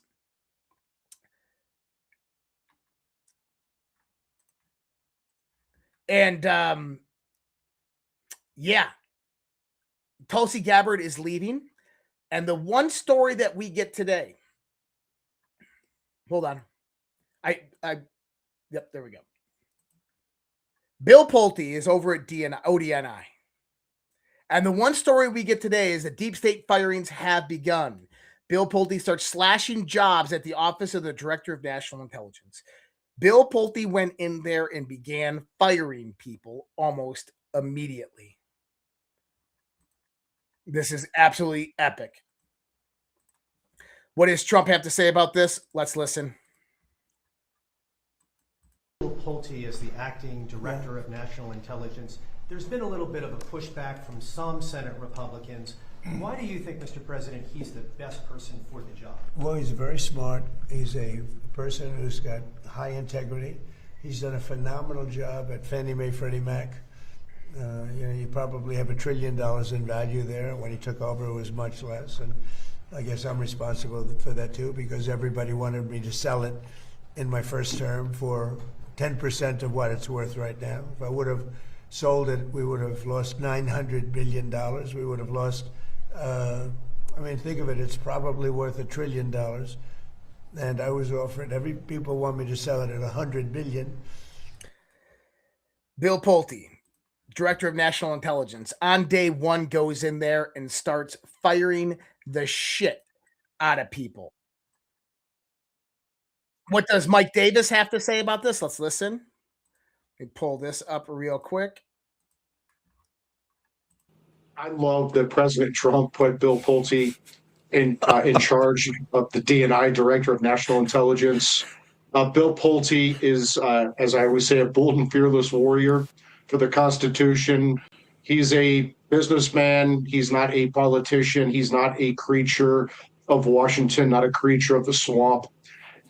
And yeah, Tulsi Gabbard is leaving. And the one story that we get today, hold on. Yep, there we go. Bill Pulte is over at ODNI. And the one story we get today is that deep state firings have begun. Bill Pulte starts slashing jobs at the Office of the Director of National Intelligence. Bill Pulte went in there and began firing people almost immediately. This is absolutely epic. What does Trump have to say about this? Let's listen. Bill Pulte is the acting director of national intelligence. There's been a little bit of a pushback from some Senate Republicans. Why do you think, Mr. President, he's the best person for the job? Well, he's very smart. He's a person who's got high integrity. He's done a phenomenal job at Fannie Mae, Freddie Mac. You probably have $1 trillion in value there. When he took over, it was much less. And I guess I'm responsible for that too, because everybody wanted me to sell it in my first term for 10% of what it's worth right now. If I would have sold it, we would have lost $900 billion. We would have lost I mean, think of it, it's probably worth $1 trillion. And I was offered, people want me to sell it at $100 billion. Bill Pulte, Director of National Intelligence, on day one goes in there and starts firing the shit out of people. What does Mike Davis have to say about this? Let's listen. Let me pull this up real quick. I love that President Trump put Bill Pulte in charge of the DNI, Director of National Intelligence. Bill Pulte is, as I always say, a bold and fearless warrior for the Constitution. He's a businessman. He's not a politician. He's not a creature of Washington, not a creature of the swamp.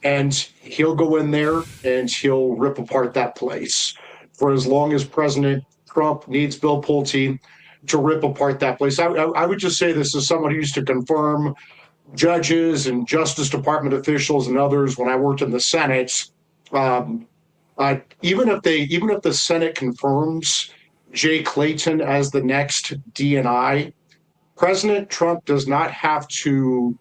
And he'll go in there and he'll rip apart that place. For as long as President Trump needs Bill Pulte to rip apart that place. I would just say this as someone who used to confirm judges and Justice Department officials and others when I worked in the Senate. Even if the Senate confirms Jay Clayton as the next DNI, President Trump does not have to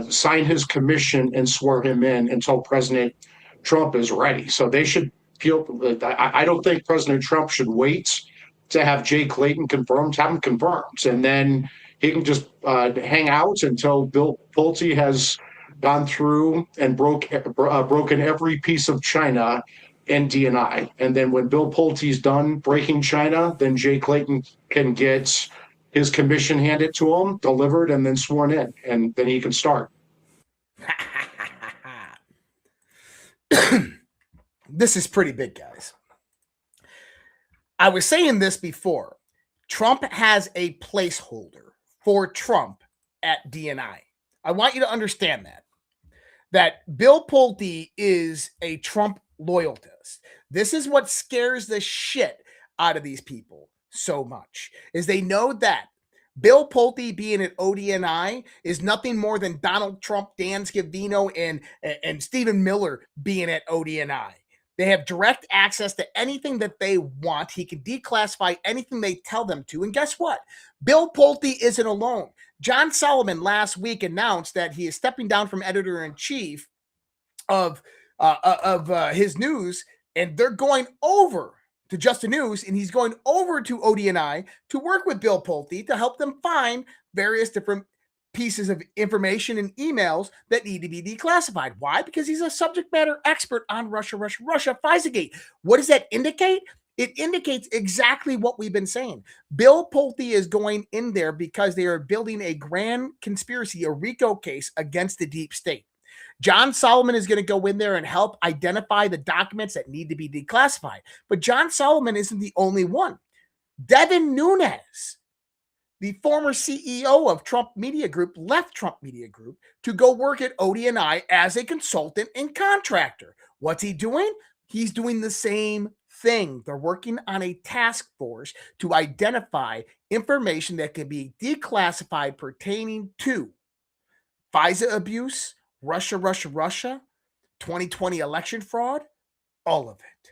sign his commission and swear him in until President Trump is ready. So they should feel. I don't think President Trump should wait to have Jay Clayton confirmed. Have him confirmed, and then he can just hang out until Bill Pulte has gone through and broken every piece of China in DNI. And then when Bill Pulte's done breaking China, then Jay Clayton can get his commission handed to him, delivered, and then sworn in, and then he can start. This is pretty big, guys. I was saying this before. Trump has a placeholder for Trump at DNI. I want you to understand that Bill Pulte is a Trump loyalist. This is what scares the shit out of these people so much, is they know that Bill Pulte being at ODNI is nothing more than Donald Trump, Dan Scavino, and Stephen Miller being at ODNI. They have direct access to anything that they want. He can declassify anything they tell them to. And guess what? Bill Pulte isn't alone. John Solomon last week announced that he is stepping down from editor-in-chief of his news, and they're going over to Just the News, and he's going over to ODNI to work with Bill Pulte to help them find various different pieces of information and emails that need to be declassified. Why? Because he's a subject matter expert on Russia, FISAgate. What does that indicate? It indicates exactly what we've been saying. Bill Pulte is going in there because they are building a grand conspiracy, a RICO case against the deep state. John Solomon is going to go in there and help identify the documents that need to be declassified. But John Solomon isn't the only one. Devin Nunes, the former CEO of Trump Media Group, left Trump Media Group to go work at ODNI as a consultant and contractor. What's he doing? He's doing the same thing. They're working on a task force to identify information that can be declassified pertaining to FISA abuse, Russia, 2020 election fraud, all of it.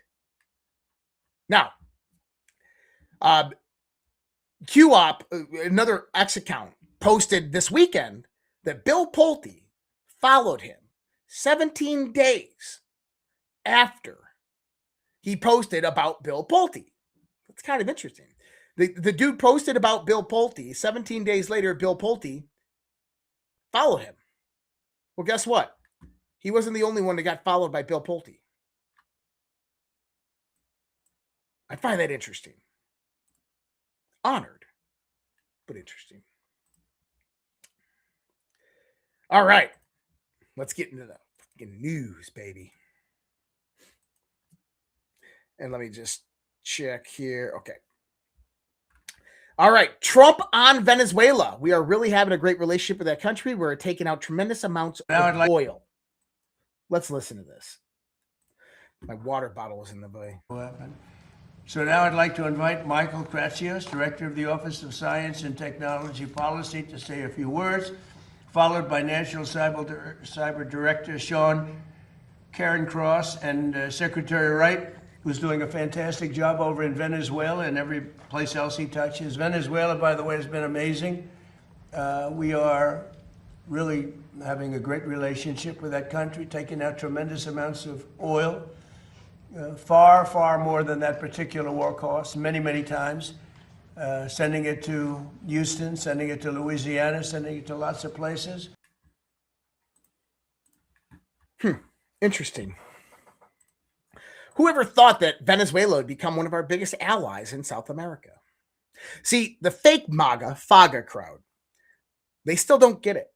Now, QOP, another X account, posted this weekend that Bill Pulte followed him 17 days after he posted about Bill Pulte. That's kind of interesting. The dude posted about Bill Pulte. 17 days later, Bill Pulte followed him. Well, guess what? He wasn't the only one that got followed by Bill Pulte. I find that interesting. Honored, but interesting. All right. Let's get into the fucking news, baby. And let me just check here. Okay. All right. Trump on Venezuela. We are really having a great relationship with that country. We're taking out tremendous amounts of oil. Let's listen to this. My water bottle is in the way. So now I'd like to invite Michael Kratsios, Director of the Office of Science and Technology Policy, to say a few words, followed by National Cyber Director Sean Cairncross and Secretary Wright, who's doing a fantastic job over in Venezuela and every place else he touches. Venezuela, by the way, has been amazing. We are really having a great relationship with that country, taking out tremendous amounts of oil, far, far more than that particular war cost, many, many times. Sending it to Houston, sending it to Louisiana, sending it to lots of places. Interesting. Whoever thought that Venezuela would become one of our biggest allies in South America? See, the fake FAGA crowd, they still don't get it.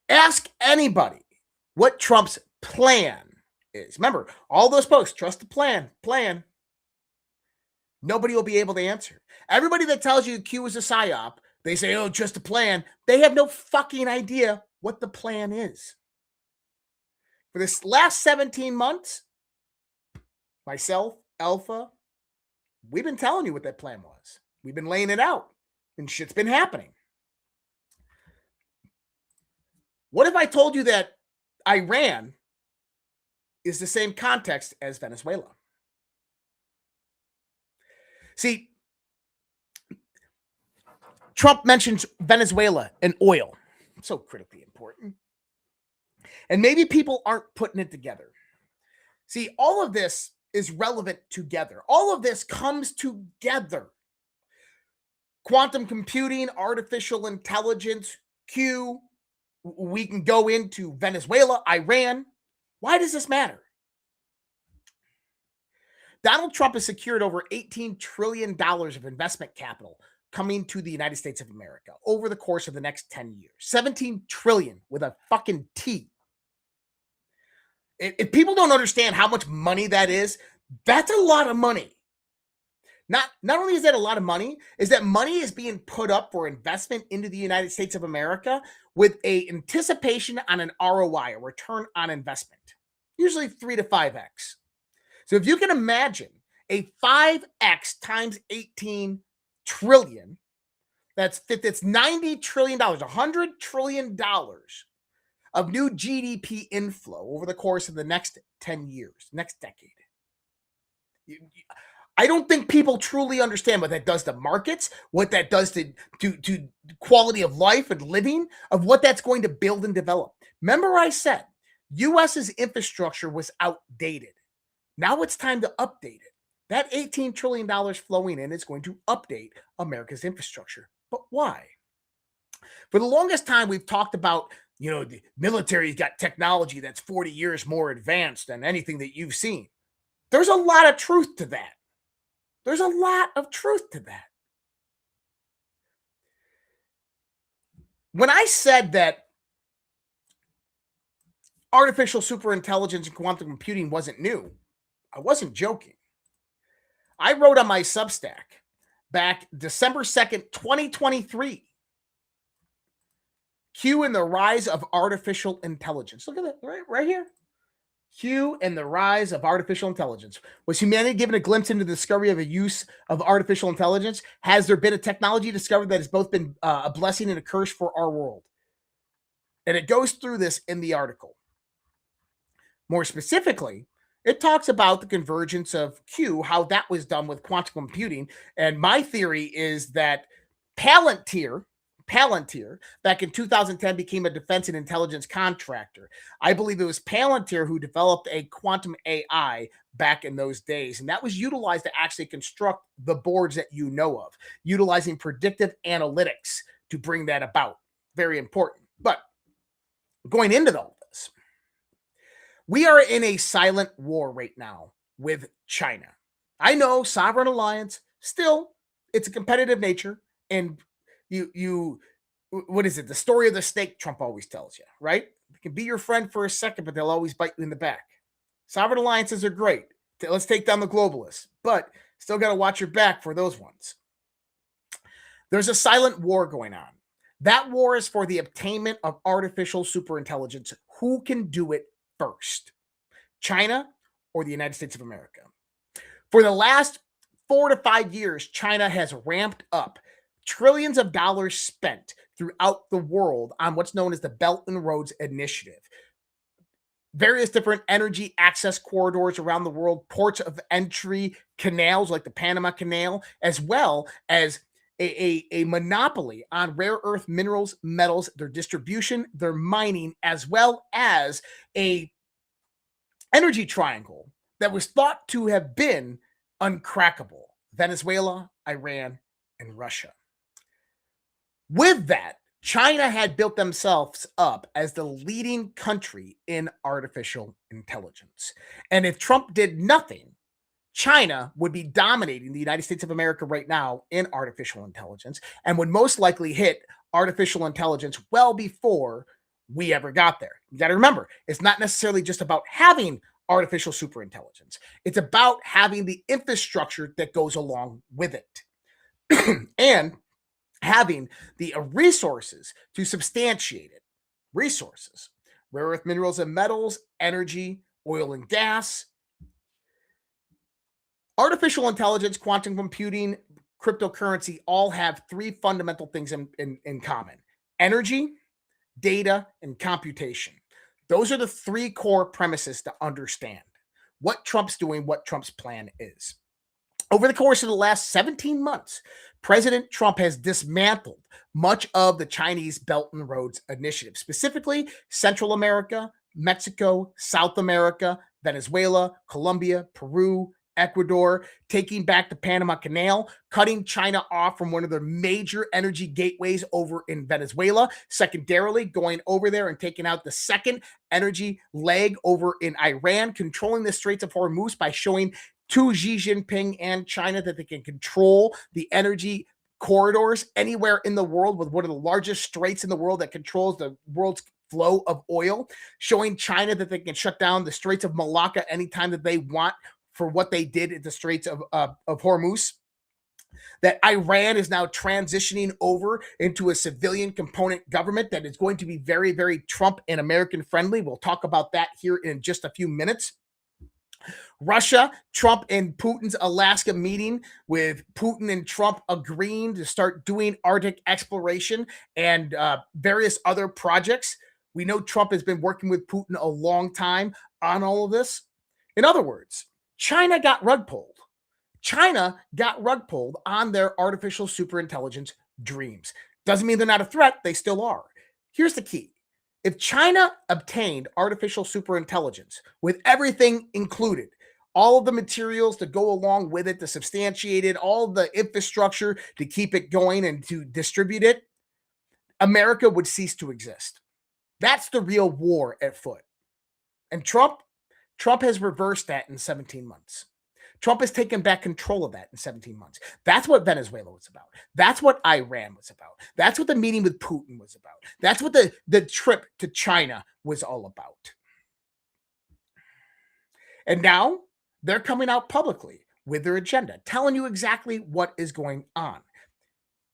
Ask anybody what Trump's plan is. Remember, all those posts, trust the plan. Nobody will be able to answer. Everybody that tells you Q is a psyop, they say, oh, just a plan. They have no fucking idea what the plan is. For this last 17 months, myself, Alpha, we've been telling you what that plan was. We've been laying it out, and shit's been happening. What if I told you that Iran is the same context as Venezuela? See, Trump mentions Venezuela and oil. So critically important. And maybe people aren't putting it together. See, all of this is relevant together. All of this comes together. Quantum computing, artificial intelligence, Q. We can go into Venezuela, Iran. Why does this matter? Donald Trump has secured over $18 trillion of investment capital coming to the United States of America over the course of the next 10 years. 17 trillion with a fucking T. If people don't understand how much money that is, that's a lot of money. Not only is that a lot of money, is that money is being put up for investment into the United States of America with a anticipation on an ROI, a return on investment, usually 3 to 5x. So if you can imagine a 5x times 18 trillion, that's $90 trillion, $100 trillion of new GDP inflow over the course of the next 10 years, next decade. I don't think people truly understand what that does to markets, what that does to quality of life and living, of what that's going to build and develop. Remember I said U.S.'s infrastructure was outdated. Now it's time to update it. That $18 trillion flowing in is going to update America's infrastructure. But why? For the longest time, we've talked about, the military's got technology that's 40 years more advanced than anything that you've seen. There's a lot of truth to that. There's a lot of truth to that. When I said that artificial superintelligence and quantum computing wasn't new, I wasn't joking. I wrote on my Substack back December 2nd, 2023, Q and the rise of artificial intelligence. Look at that right here. Q and the rise of artificial intelligence. Was humanity given a glimpse into the discovery of a use of artificial intelligence? Has there been a technology discovered that has both been a blessing and a curse for our world? And it goes through this in the article. More specifically, it talks about the convergence of Q, how that was done with quantum computing. And my theory is that Palantir, back in 2010, became a defense and intelligence contractor. I believe it was Palantir who developed a quantum AI back in those days. And that was utilized to actually construct the boards that you know of, utilizing predictive analytics to bring that about. Very important. But going into all this, we are in a silent war right now with China. I know, sovereign alliance, still, it's a competitive nature. And what is it? The story of the snake, Trump always tells you, right? They can be your friend for a second, but they'll always bite you in the back. Sovereign alliances are great. Let's take down the globalists, but still got to watch your back for those ones. There's a silent war going on. That war is for the obtainment of artificial superintelligence. Who can do it first? China or the United States of America? For the last 4 to 5 years, China has ramped up trillions of dollars spent throughout the world on what's known as the Belt and Roads Initiative. Various different energy access corridors around the world, ports of entry, canals like the Panama Canal, as well as a monopoly on rare earth minerals, metals, their distribution, their mining, as well as a energy triangle that was thought to have been uncrackable: Venezuela, Iran, and Russia. With that, China had built themselves up as the leading country in artificial intelligence. And if Trump did nothing, China would be dominating the United States of America right now in artificial intelligence and would most likely hit artificial intelligence well before we ever got there. You got to remember, it's not necessarily just about having artificial superintelligence. It's about having the infrastructure that goes along with it and having the resources to substantiate it. Resources, rare earth minerals and metals, energy, oil and gas. Artificial intelligence, quantum computing, cryptocurrency all have three fundamental things in common: energy, data, and computation. Those are the three core premises to understand what Trump's doing, what Trump's plan is. Over the course of the last 17 months, President Trump has dismantled much of the Chinese Belt and Roads Initiative, specifically Central America, Mexico, South America, Venezuela, Colombia, Peru, Ecuador, taking back the Panama Canal, cutting China off from one of their major energy gateways over in Venezuela, secondarily going over there and taking out the second energy leg over in Iran, controlling the Straits of Hormuz by showing to Xi Jinping and China that they can control the energy corridors anywhere in the world, with one of the largest straits in the world that controls the world's flow of oil, showing China that they can shut down the Straits of Malacca anytime that they want for what they did at the Straits of Hormuz. That Iran is now transitioning over into a civilian component government that is going to be very, very Trump and American friendly. We'll talk about that here in just a few minutes. Russia, Trump and Putin's Alaska meeting, with Putin and Trump agreeing to start doing Arctic exploration and various other projects. We know Trump has been working with Putin a long time on all of this. In other words, China got rug pulled. China got rug pulled on their artificial superintelligence dreams. Doesn't mean they're not a threat. They still are. Here's the key. If China obtained artificial superintelligence with everything included, all of the materials to go along with it, to substantiate it, all the infrastructure to keep it going and to distribute it, America would cease to exist. That's the real war at foot. And Trump has reversed that in 17 months. Trump has taken back control of that in 17 months. That's what Venezuela was about. That's what Iran was about. That's what the meeting with Putin was about. That's what the trip to China was all about. And now they're coming out publicly with their agenda, telling you exactly what is going on.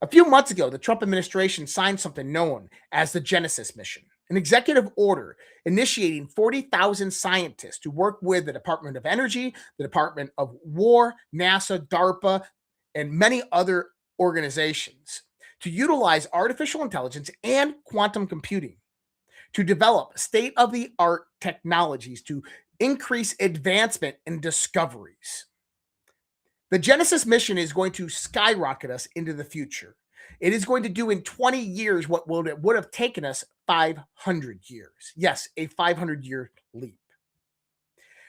A few months ago, the Trump administration signed something known as the Genesis Mission, an executive order initiating 40,000 scientists to work with the Department of Energy, the Department of War, NASA, DARPA, and many other organizations to utilize artificial intelligence and quantum computing to develop state-of-the-art technologies to increase advancement in discoveries. The Genesis mission is going to skyrocket us into the future. It is going to do in 20 years what would have taken us 500 years. Yes, a 500-year leap.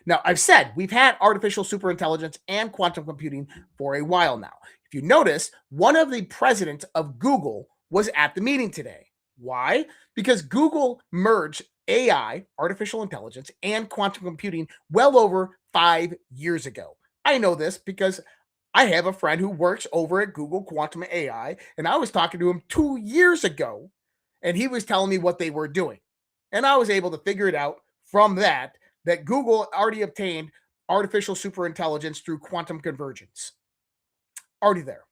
Now, I've said we've had artificial superintelligence and quantum computing for a while now. If you notice, one of the presidents of Google was at the meeting today. Why? Because Google merged AI, artificial intelligence, and quantum computing well over 5 years ago. I know this because I have a friend who works over at Google Quantum AI, and I was talking to him 2 years ago, and he was telling me what they were doing. And I was able to figure it out from that Google already obtained artificial superintelligence through quantum convergence. Already there.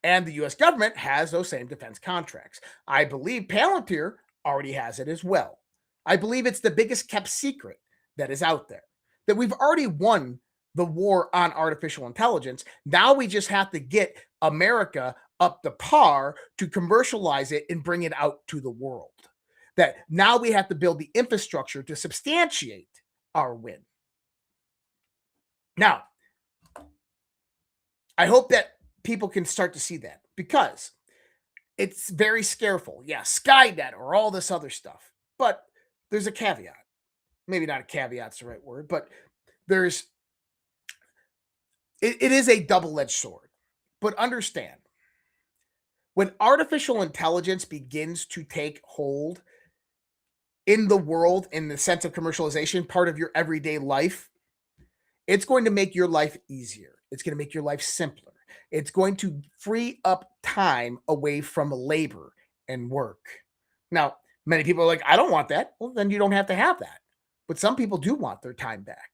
And the U.S. government has those same defense contracts. I believe Palantir already has it as well. I believe it's the biggest kept secret that is out there, that we've already won the war on artificial intelligence. Now we just have to get America up to par to commercialize it and bring it out to the world. That now we have to build the infrastructure to substantiate our win. Now, I hope that people can start to see that. because it's very scareful. Yeah, Skynet or all this other stuff. But there's a caveat. Maybe not a caveat's the right word, but it is a double-edged sword. But understand, when artificial intelligence begins to take hold in the world, in the sense of commercialization, part of your everyday life, it's going to make your life easier. It's going to make your life simpler. It's going to free up time away from labor and work. Now, many people are like, I don't want that. Well, then you don't have to have that. But some people do want their time back.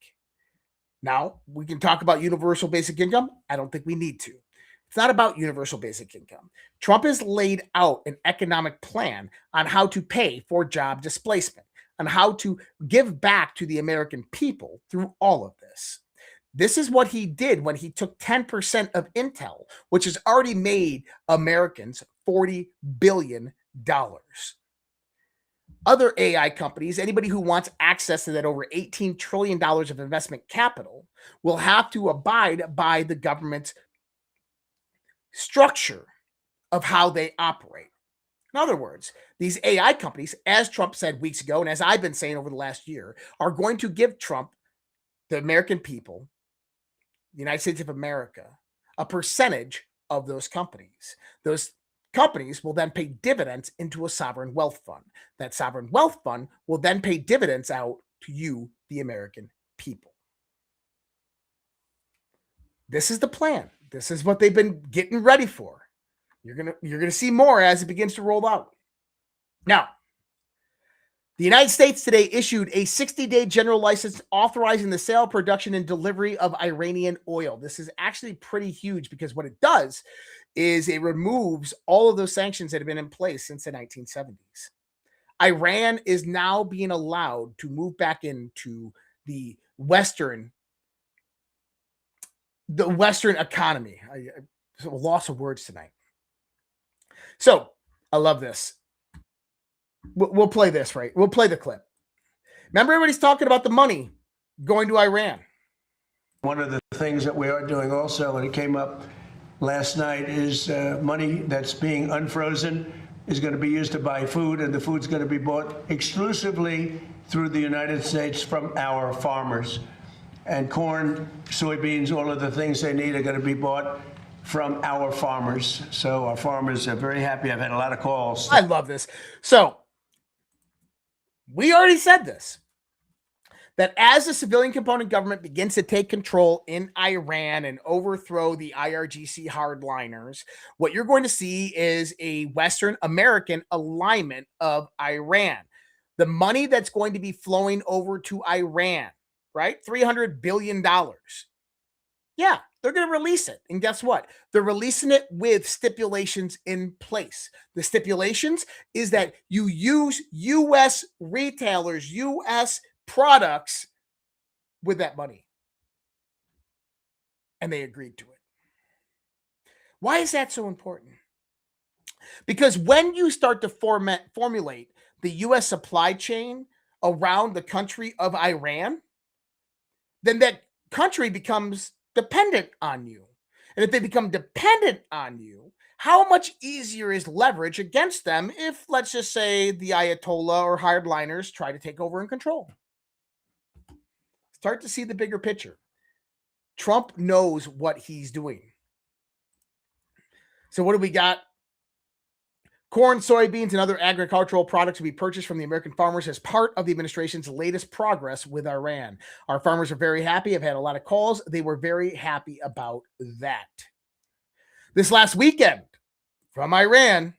Now, we can talk about universal basic income. I don't think we need to. It's not about universal basic income. Trump has laid out an economic plan on how to pay for job displacement, on how to give back to the American people through all of this. This is what he did when he took 10% of Intel, which has already made Americans $40 billion. Other AI companies, anybody who wants access to that over $18 trillion of investment capital, will have to abide by the government's structure of how they operate. In other words, these AI companies, as Trump said weeks ago, and as I've been saying over the last year, are going to give Trump, the American people, the United States of America, a percentage of those companies. Those companies will then pay dividends into a sovereign wealth fund. That sovereign wealth fund will then pay dividends out to you, the American people. This is the plan. This is what they've been getting ready for. You're gonna see more as it begins to roll out. Now, the United States today issued a 60-day general license authorizing the sale, production, and delivery of Iranian oil. This is actually pretty huge because what it does is it removes all of those sanctions that have been in place since the 1970s. Iran is now being allowed to move back into the Western economy. I loss of words tonight. So I love this. We'll play this, right? We'll play the clip. Remember, everybody's talking about the money going to Iran. One of the things that we are doing also, and it came up last night, is money that's being unfrozen is going to be used to buy food, and the food's going to be bought exclusively through the United States from our farmers. And corn, soybeans, all of the things they need are going to be bought from our farmers. So our farmers are very happy. I've had a lot of calls. I love this. So we already said this, that as the civilian component government begins to take control in Iran and overthrow the IRGC hardliners, what you're going to see is a Western American alignment of Iran. The money that's going to be flowing over to Iran, right? $300 billion. Yeah, they're going to release it. And guess what? They're releasing it with stipulations in place. The stipulations is that you use U.S. retailers, U.S. products with that money. And they agreed to it. Why is that so important? Because when you start to formulate the U.S. supply chain around the country of Iran, then that country becomes dependent on you. And if they become dependent on you, how much easier is leverage against them if, let's just say, the Ayatollah or hardliners try to take over and control? Start to see the bigger picture. Trump knows what he's doing. So what do we got? Corn, soybeans, and other agricultural products will be purchased from the American farmers as part of the administration's latest progress with Iran. Our farmers are very happy. I've had a lot of calls. They were very happy about that. This last weekend from Iran,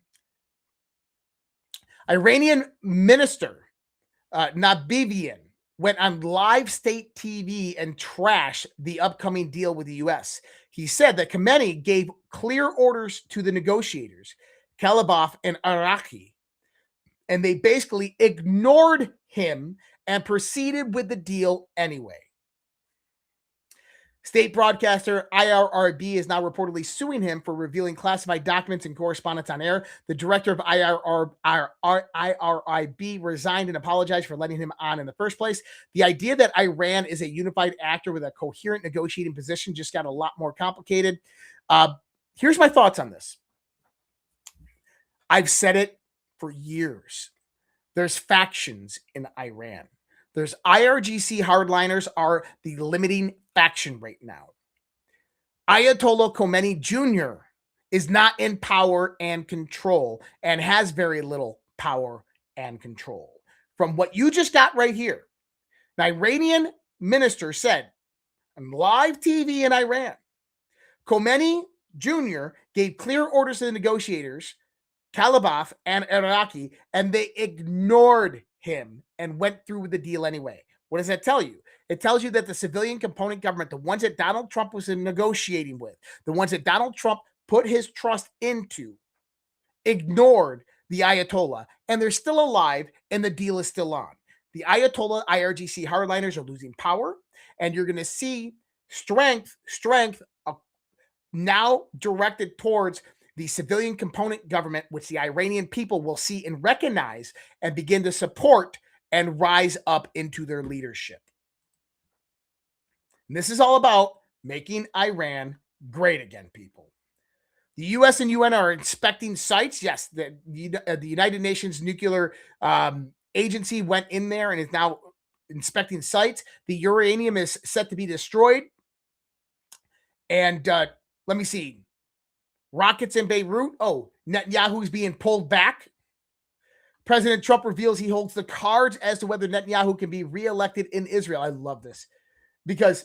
Iranian minister Nabivian went on live state TV and trashed the upcoming deal with the U.S. He said that Khamenei gave clear orders to the negotiators, Kalibaf and Araki, and they basically ignored him and proceeded with the deal anyway. State broadcaster IRRB is now reportedly suing him for revealing classified documents and correspondence on air. The director of IRIB resigned and apologized for letting him on in the first place. The idea that Iran is a unified actor with a coherent negotiating position just got a lot more complicated. Here's my thoughts on this. I've said it for years. There's factions in Iran. There's IRGC hardliners are the limiting faction right now. Ayatollah Khomeini Jr. is not in power and control and has very little power and control. From what you just got right here, an Iranian minister said on live TV in Iran, Khomeini Jr. gave clear orders to the negotiators, Kalibaf and Iraqi, and they ignored him and went through with the deal anyway. What does that tell you? It tells you that the civilian component government, the ones that Donald Trump was negotiating with, the ones that Donald Trump put his trust into, ignored the Ayatollah, and they're still alive, and the deal is still on. The Ayatollah IRGC hardliners are losing power, and you're going to see strength now directed towards the civilian component government, which the Iranian people will see and recognize and begin to support and rise up into their leadership. And this is all about making Iran great again, people. The U.S. and UN are inspecting sites. Yes, the United Nations Nuclear Agency went in there and is now inspecting sites. The uranium is set to be destroyed. And let me see. Rockets in Beirut. Oh, Netanyahu's being pulled back. President Trump reveals he holds the cards as to whether Netanyahu can be reelected in Israel. I love this because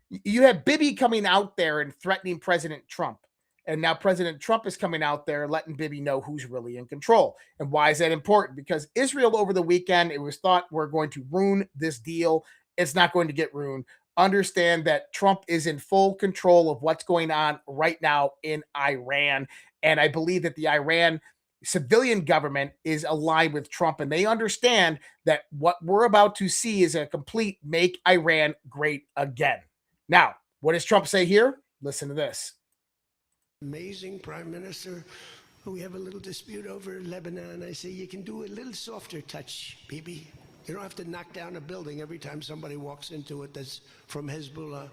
you have Bibi coming out there and threatening President Trump. And now President Trump is coming out there letting Bibi know who's really in control. And why is that important? Because Israel over the weekend, it was thought we're going to ruin this deal. It's not going to get ruined. Understand that Trump is in full control of what's going on right now in Iran. And I believe that the Iran civilian government is aligned with Trump, and they understand that what we're about to see is a complete make Iran great again. Now, what does Trump say here? Listen to this. Amazing Prime Minister. We have a little dispute over Lebanon. I say you can do a little softer touch, Bibi. You don't have to knock down a building every time somebody walks into it that's from Hezbollah.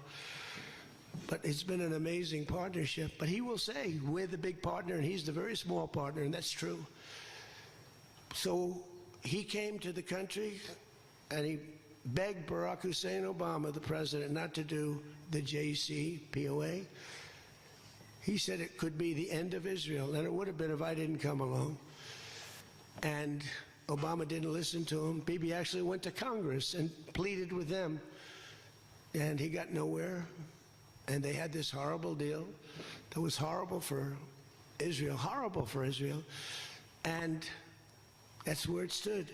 But it's been an amazing partnership. But he will say, we're the big partner and he's the very small partner, and that's true. So he came to the country and he begged Barack Hussein Obama, the president, not to do the JCPOA. He said it could be the end of Israel, and it would have been if I didn't come along. And Obama didn't listen to him. Bibi actually went to Congress and pleaded with them, and he got nowhere. And they had this horrible deal that was horrible for Israel, and that's where it stood.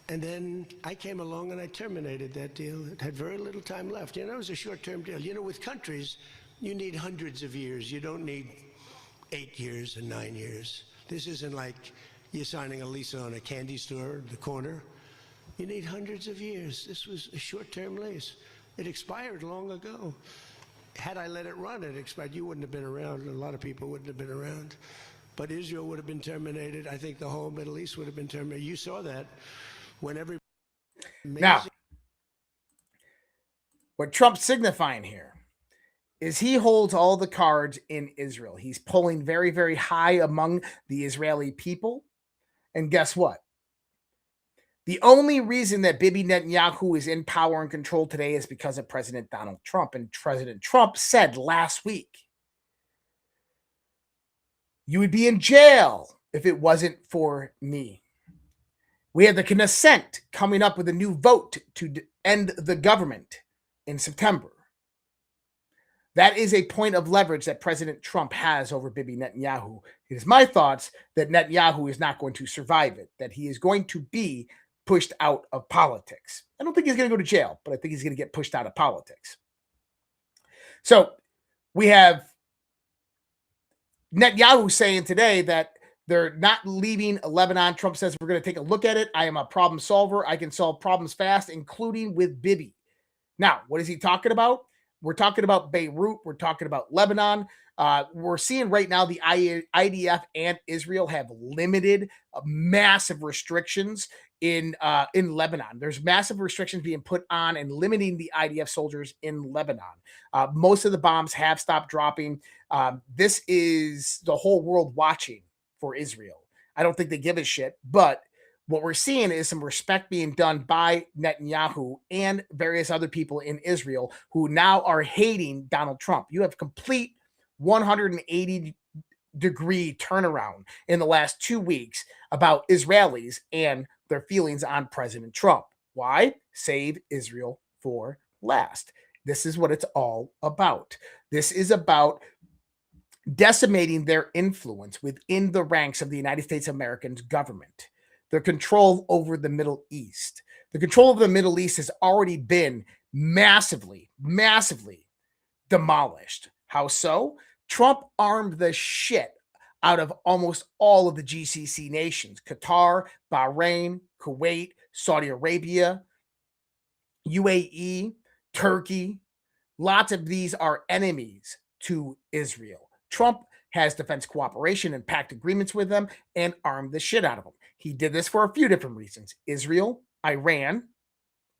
And then I came along and I terminated that deal. It had very little time left. You know, it was a short-term deal. You know, with countries, you need hundreds of years. You don't need 8 years and 9 years. This isn't like you're signing a lease on a candy store at the corner. You need hundreds of years. This was a short-term lease. It expired long ago. Had I let it run, it expired. You wouldn't have been around. A lot of people wouldn't have been around. But Israel would have been terminated. I think the whole Middle East would have been terminated. You saw that when every... Now, what Trump's signifying here is he holds all the cards in Israel. He's pulling very, very high among the Israeli people. And guess what? The only reason that Bibi Netanyahu is in power and control today is because of President Donald Trump. And President Trump said last week, you would be in jail if it wasn't for me. We have the Knesset coming up with a new vote to end the government in September. That is a point of leverage that President Trump has over Bibi Netanyahu. It is my thoughts that Netanyahu is not going to survive it, that he is going to be pushed out of politics. I don't think he's going to go to jail, but I think he's going to get pushed out of politics. So we have Netanyahu saying today that they're not leaving Lebanon. Trump says, we're going to take a look at it. I am a problem solver. I can solve problems fast, including with Bibi. Now, what is he talking about? We're talking about Beirut. We're talking about Lebanon. We're seeing right now the IDF and Israel have limited massive restrictions in Lebanon. There's massive restrictions being put on and limiting the IDF soldiers in Lebanon. Most of the bombs have stopped dropping. This is the whole world watching for Israel. I don't think they give a shit, but what we're seeing is some respect being done by Netanyahu and various other people in Israel who now are hating Donald Trump. You have complete 180-degree turnaround in the last 2 weeks about Israelis and their feelings on President Trump. Why? Save Israel for last. This is what it's all about. This is about decimating their influence within the ranks of the United States of America's government. Their control over the Middle East. The control of the Middle East has already been massively demolished. How so? Trump armed the shit out of almost all of the GCC nations. Qatar, Bahrain, Kuwait, Saudi Arabia, UAE, Turkey. Lots of these are enemies to Israel. Trump has defense cooperation and pact agreements with them and armed the shit out of them. He did this for a few different reasons. Israel, Iran,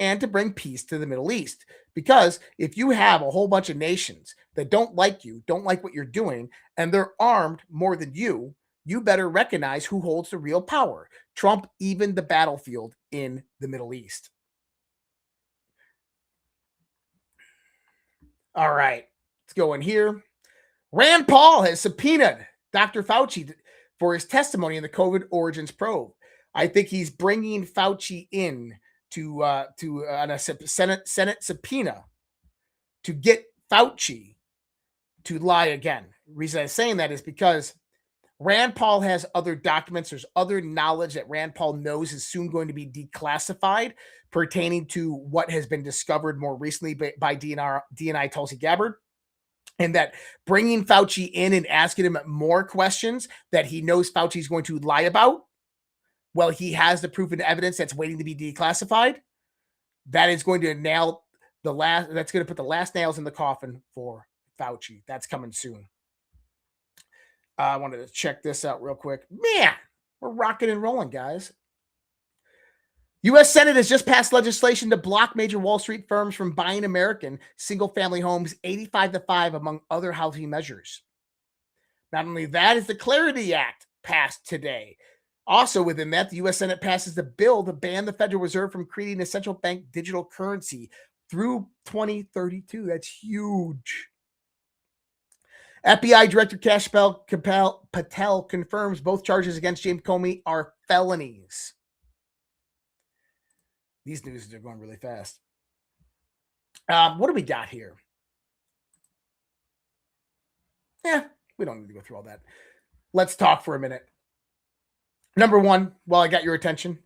and to bring peace to the Middle East. Because if you have a whole bunch of nations that don't like you, don't like what you're doing, and they're armed more than you, you better recognize who holds the real power. Trump evened the battlefield in the Middle East. All right, let's go in here. Rand Paul has subpoenaed Dr. Fauci for his testimony in the COVID origins probe. I think he's bringing Fauci in on a Senate subpoena to get Fauci to lie again. The reason I'm saying that is because Rand Paul has other documents. There's other knowledge that Rand Paul knows is soon going to be declassified pertaining to what has been discovered more recently by DNI Tulsi Gabbard. And that bringing Fauci in and asking him more questions that he knows Fauci is going to lie about, well, he has the proof and evidence that's waiting to be declassified. That is going to that's going to put the last nails in the coffin for Fauci. That's coming soon. I wanted to check this out real quick. Man, we're rocking and rolling, guys. U.S. Senate has just passed legislation to block major Wall Street firms from buying American single-family homes 85-5, among other housing measures. Not only that, is the Clarity Act passed today. Also within that, the U.S. Senate passes the bill to ban the Federal Reserve from creating a central bank digital currency through 2032. That's huge. FBI Director Patel confirms both charges against James Comey are felonies. These news are going really fast. What do we got here? We don't need to go through all that. Let's talk for a minute. Number one, while I got your attention,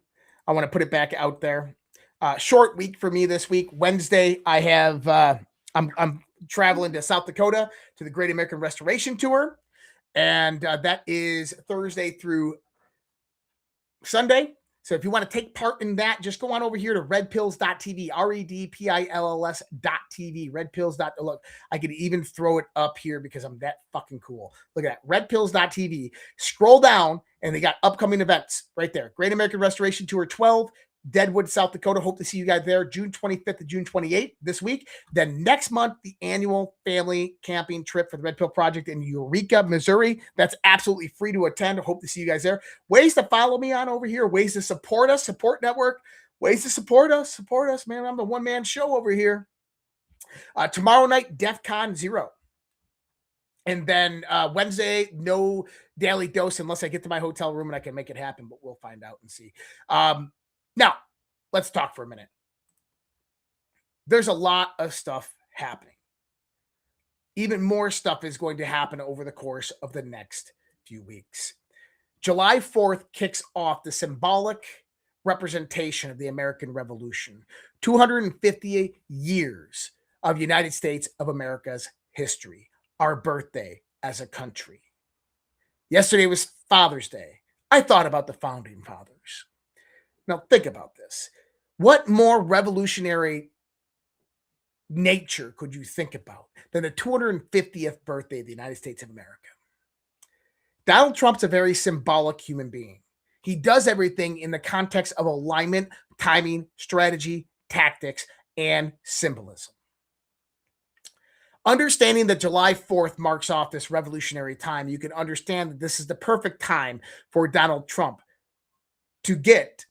I want to put it back out there. Short week for me this week. Wednesday, I have I'm traveling to South Dakota to the Great American Restoration Tour, and that is Thursday through Sunday. So if you want to take part in that, just go on over here to redpills.tv, redpills.tv, redpills. Look, I could even throw it up here because I'm that fucking cool. Look at that, redpills.tv. Scroll down, and they got upcoming events right there. Great American Restoration Tour 12, Deadwood, South Dakota. Hope to see you guys there June 25th to June 28th this week. Then next month, the annual family camping trip for the Red Pill Project in Eureka, Missouri. That's absolutely free to attend. Hope to see you guys there. Ways to follow me on over here. Ways to support us, support network. Ways to support us, man. I'm the one-man show over here. Tomorrow night, DEF CON 0. And then Wednesday, no daily dose unless I get to my hotel room and I can make it happen, but we'll find out and see. Now, let's talk for a minute. There's a lot of stuff happening. Even more stuff is going to happen over the course of the next few weeks. July 4th kicks off the symbolic representation of the American Revolution. 250 years of United States of America's history. Our birthday as a country. Yesterday was Father's Day. I thought about the founding fathers. Now, think about this. What more revolutionary nature could you think about than the 250th birthday of the United States of America? Donald Trump's a very symbolic human being. He does everything in the context of alignment, timing, strategy, tactics, and symbolism. Understanding that July 4th marks off this revolutionary time, you can understand that this is the perfect time for Donald Trump to get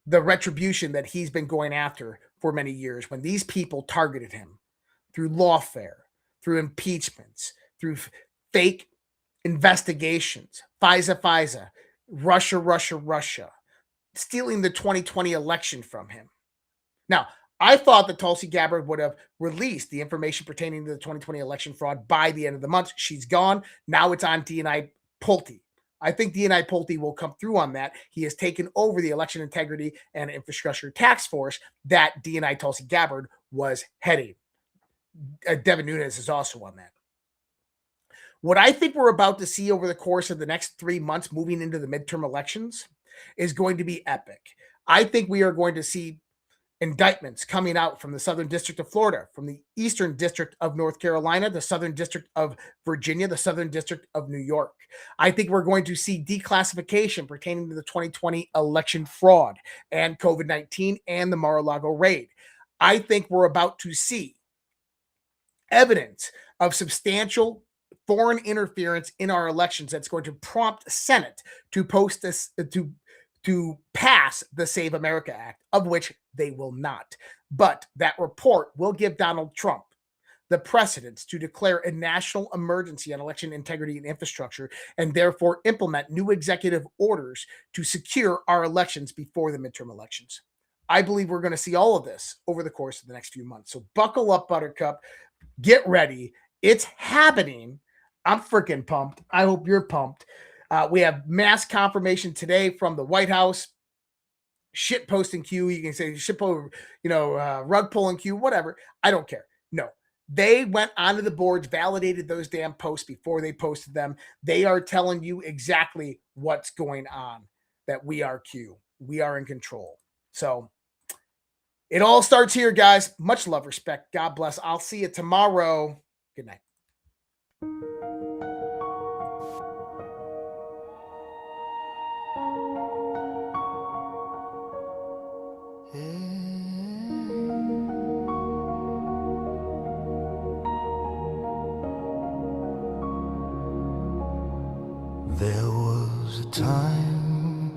the retribution that he's been going after for many years when these people targeted him through lawfare, through impeachments, through fake investigations, FISA, Russia, stealing the 2020 election from him. Now, I thought that Tulsi Gabbard would have released the information pertaining to the 2020 election fraud by the end of the month. She's gone. Now it's on DNI Pulte. I think DNI Pulte will come through on that. He has taken over the Election Integrity and Infrastructure Task Force that DNI Tulsi Gabbard was heading. Devin Nunes is also on that. What I think we're about to see over the course of the next 3 months moving into the midterm elections is going to be epic. I think we are going to see indictments coming out from the Southern District of Florida, from the Eastern District of North Carolina, the Southern District of Virginia, the Southern District of New York. I think we're going to see declassification pertaining to the 2020 election fraud and COVID-19 and the Mar-a-Lago raid. I think we're about to see evidence of substantial foreign interference in our elections that's going to prompt Senate to post this to pass the Save America Act, of which they will not. But that report will give Donald Trump the precedence to declare a national emergency on election integrity and infrastructure, and therefore implement new executive orders to secure our elections before the midterm elections. I believe we're going to see all of this over the course of the next few months. So buckle up, Buttercup. Get ready. It's happening. I'm freaking pumped. I hope you're pumped. We have mass confirmation today from the White House. Shit posting queue. You can say shit post, rug pulling queue, whatever. I don't care. No, they went onto the boards, validated those damn posts before they posted them. They are telling you exactly what's going on, that we are Q. We are in control. So it all starts here, guys. Much love, respect. God bless. I'll see you tomorrow. Good night. There was a time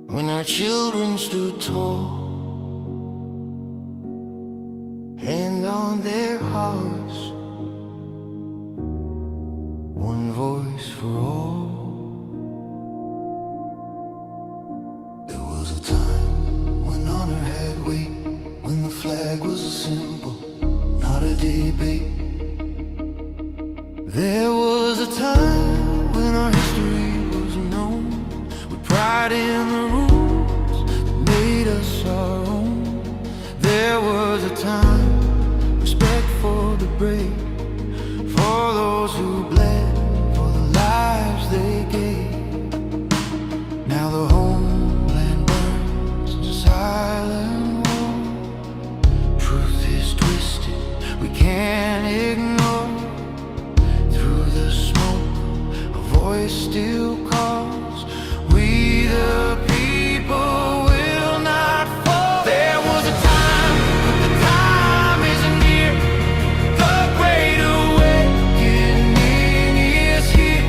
when our children stood tall, hand on their hearts, one voice for all. There was a time when honor had weight, when the flag was a symbol, not a debate. There was a time when our history was known, with pride in the rules that made us our own. There was a time, respect for the brave, for those who bled, for the lives they gave. Now the homeland burns to silent war. Truth is twisted, we can't ignore. Voice still calls, we the people will not fall. There was a time, but the time isn't near. The great awakening is here.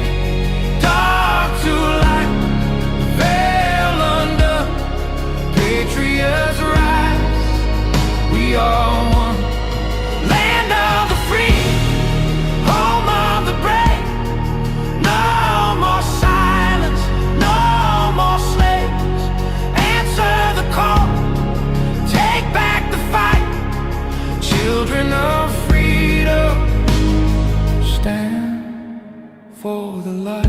Dark to light, veil under, patriots rise. We are one, land of the free, home of the brave. No more silence, no more slaves. Answer the call, take back the fight. Children of freedom, stand for the light.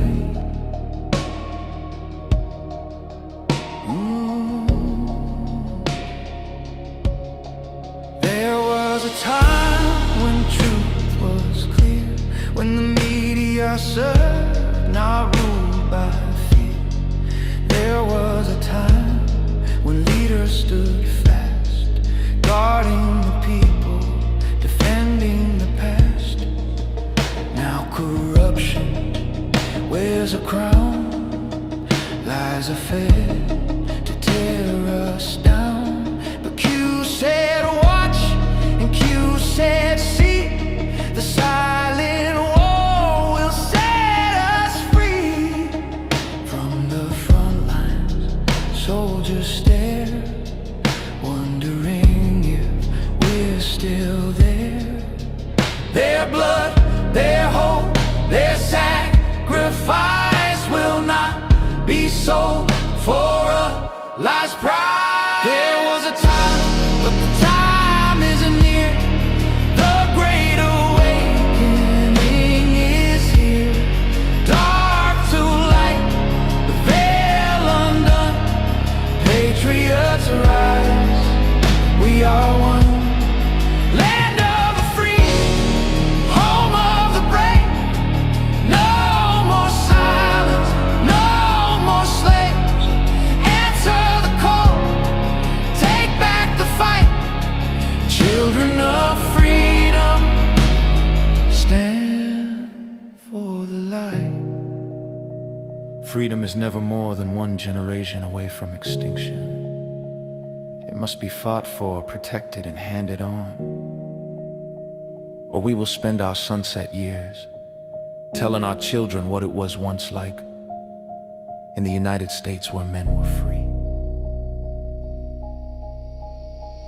There was a time when truth was clear, when the media served, not ruled by fear. There was a time when leaders stood fast, guarding the people, defending the past. Now corruption wears a crown, lies are fed to tear us down. But Q said watch, and Q said see. soldiers stare, wondering if we're still there. Their blood, their hope, their sacrifice will not be sold for a life's prize. There was a time, but the time isn't near. The great awakening is here. Dark to light, the veil undone. Patriots rise, we are one. Land of the free, home of the brave. No more silence, no more slaves. Answer the call, take back the fight. Children of freedom, stand for the light. Freedom is never more than one generation away from extinction. It must be fought for, protected, and handed on. Or we will spend our sunset years telling our children what it was once like in the United States where men were free.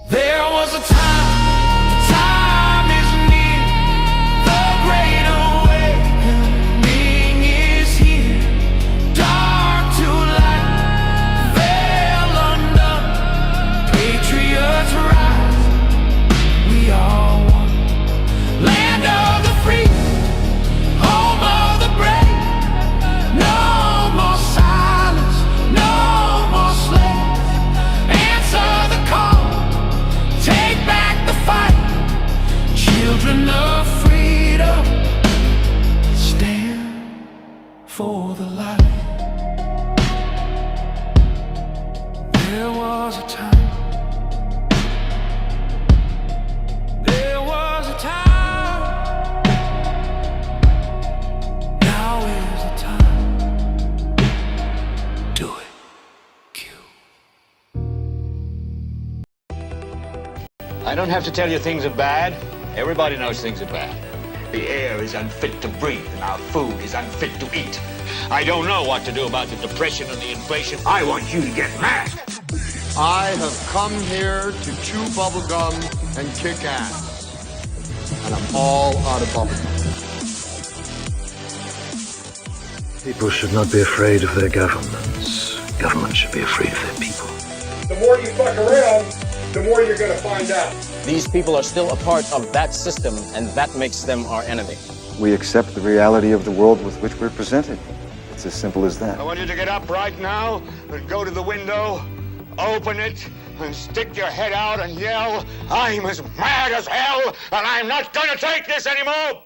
There was a time, the time is near. The great awakening is here. Dark to light, veil undone. Patriots rise, we are one. Land of the free, home of the brave. No more silence, no more slaves. Answer the call, take back the fight. Children of freedom, stand for the light. There was a time. There was a time. Now is the time. Do it. I don't have to tell you things are bad. Everybody knows things are bad. The air is unfit to breathe, and our food is unfit to eat. I don't know what to do about the depression and the inflation. I want you to get mad. I have come here to chew bubblegum and kick ass. And I'm all out of bubblegum. People should not be afraid of their governments. Governments should be afraid of their people. The more you fuck around, the more you're going to find out. These people are still a part of that system, and that makes them our enemy. We accept the reality of the world with which we're presented. It's as simple as that. I want you to get up right now and go to the window, open it, and stick your head out and yell, "I'm as mad as hell, and I'm not going to take this anymore!"